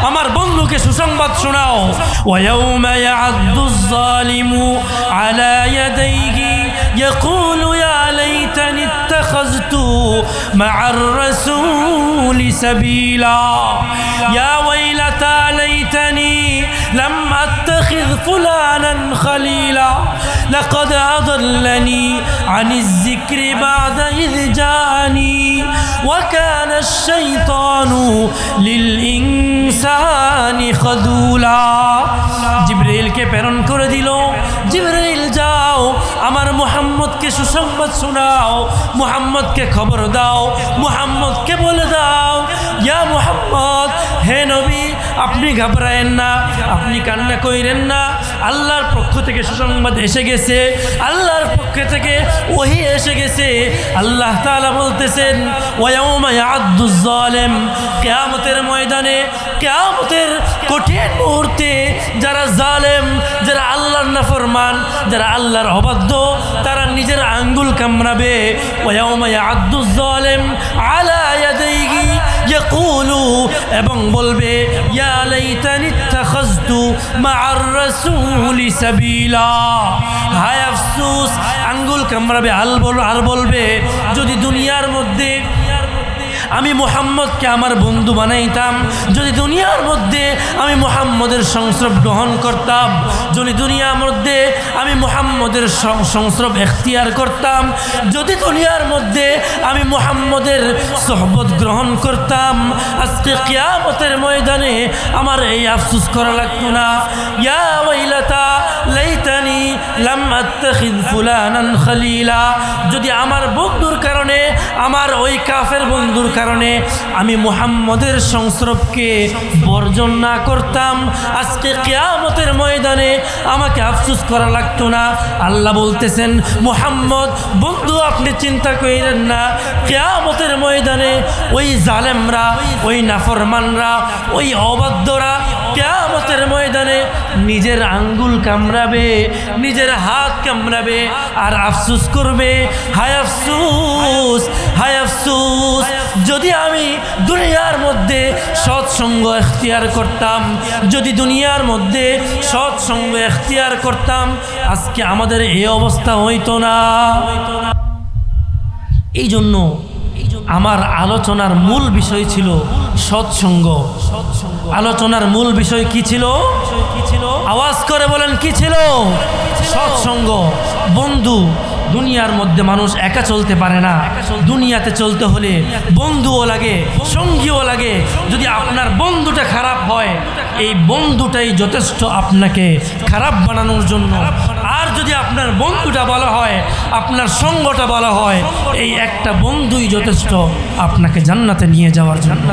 আমার বন্ধুকে সুসংবাদ শোনাও। ওয়ায়াউমা ইয়া'আদ্দুয যালিমু আলা ইয়াদাইহি ইয়াকুলু ইয়া লাইতানি ইত্তাখাযতু মা'আর রাসূলি সাবিলা ইয়া ওয়াইলাতা লাইতানি লাম আত্তাখিয ফুলানান খলিলা লাকাদ আদাল্লানি আনিয যিকরি বা'দা ইয জা'আনি ওয়া কানা আশ-শাইতানু লিল ইনসানি খাযুলা। জিবরাইলকে প্রেরণ করে দিল, জিবরাইল যাও আমার মুহাম্মদকে সুসংবাদ শোনাও, মুহাম্মদকে খবর দাও, মুহাম্মদকে বলে দাও, ইয়া মুহাম্মদ, হে নবী, আপনি ঘাবড়ায়েন না, আপনি কান্না কইরেন না, আল্লাহর পক্ষ থেকে সুসংবাদ এসে গেছে, আল্লাহর পক্ষ থেকে ওহী এসে গেছে। আল্লাহ তাআলা বলতেছেন ওয়ায়াউমা ইয়া'আদ্দুয যালিম, কিয়ামতের ময়দানে, কিয়ামতের কঠিন মুহূর্তে যারা জালেম, যারা আল্লাহর নাফরমান, যারা আল্লাহর অবাধ্য, তারা নিজের আঙ্গুল কামড়াবে। ওয়ায়াউমা ইয়া'আদ্দুয যালিম আলা ইয়াদাইহি ইয়াকুলু, এবং বলবে ইয়া লাইতানি ইত্তাখাযতু মা'আর রাসূলি সাবিলা। হায় আফসোস, আঙ্গুল কামড়াবে, আর বলবে যদি দুনিয়ার মধ্যে আমি মুহাম্মদকে আমার বন্ধু বানাইতাম, যদি দুনিয়ার মধ্যে আমি মুহাম্মদের সংস্রব গ্রহণ করতাম, যদি দুনিয়ার মধ্যে আমি মুহাম্মদের সংস্রব এখতিয়ার করতাম, যদি দুনিয়ার মধ্যে আমি মুহাম্মদের সোহবত গ্রহণ করতাম, আজকে কিয়ামতের ময়দানে আমার এই আফসোস করা লাগতো না। ইয়া ওয়াইলাতা লাইতানি লাম আত্তাখিয ফুলানান খলিলা, যদি আমার বন্ধুর কারণে, আমার ওই কাফের বন্ধুর কারণে আমি মুহাম্মদের সংস্রবকে বর্জন না করতাম, আজকে কিয়ামতের ময়দানে আমাকে আফসোস করা লাগতো না। আল্লাহ বলতেছেন মুহাম্মদ বন্ধু, আপনি চিন্তা করেন না, কিয়ামতের ময়দানে ওই জালেমরা, ওই নাফরমানরা, ওই অবাধ্যরা কিয়ামতের ময়দানে নিজের আঙ্গুল কামড়াবে, নিজের হাত কামড়াবে, আর আফসোস করবে, হায় আফসোস, হায় আফসোস, যদি আমি দুনিয়ার মধ্যে সৎসঙ্গ এখতিয়ার করতাম, যদি দুনিয়ার মধ্যে সৎসঙ্গ এখতিয়ার করতাম, আজকে আমাদের এই অবস্থা হইতো না। এই জন্য আমার আলোচনার মূল বিষয় ছিল সৎসঙ্গ। আলোচনার মূল বিষয় কি ছিল? আওয়াজ করে বলেন, কি ছিল? সৎসঙ্গ। বন্ধু, দুনিয়ার মধ্যে মানুষ একা চলতে পারে না, দুনিয়াতে চলতে হলে বন্ধুও লাগে, সঙ্গীও লাগে। যদি আপনার বন্ধুটা খারাপ হয়, এই বন্ধুটাই যথেষ্ট আপনাকে খারাপ বানানোর জন্য। আর যদি আপনার বন্ধুটা ভালো হয়, আপনার সঙ্গটা ভালো হয়, এই একটা বন্ধুই যথেষ্ট আপনাকে জান্নাতে নিয়ে যাওয়ার জন্য।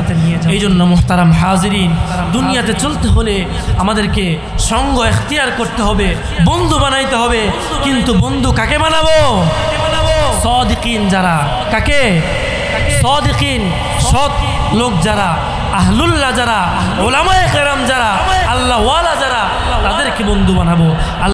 এই জন্য মুহতারাম হাজিরিন, দুনিয়াতে চলতে হলে আমাদেরকে সঙ্গ এখতিয়ার করতে হবে, বন্ধু বানাইতে হবে। কিন্তু বন্ধু কাকে বানাবো? সাদিকিন যারা। কাকে? সাদিকিন, সৎ লোক যারা, আহলুল্লাহ যারা, উলামায়ে কেরাম যারা, আল্লাহওয়ালা যারা, তাদেরকে বন্ধু বানাবো।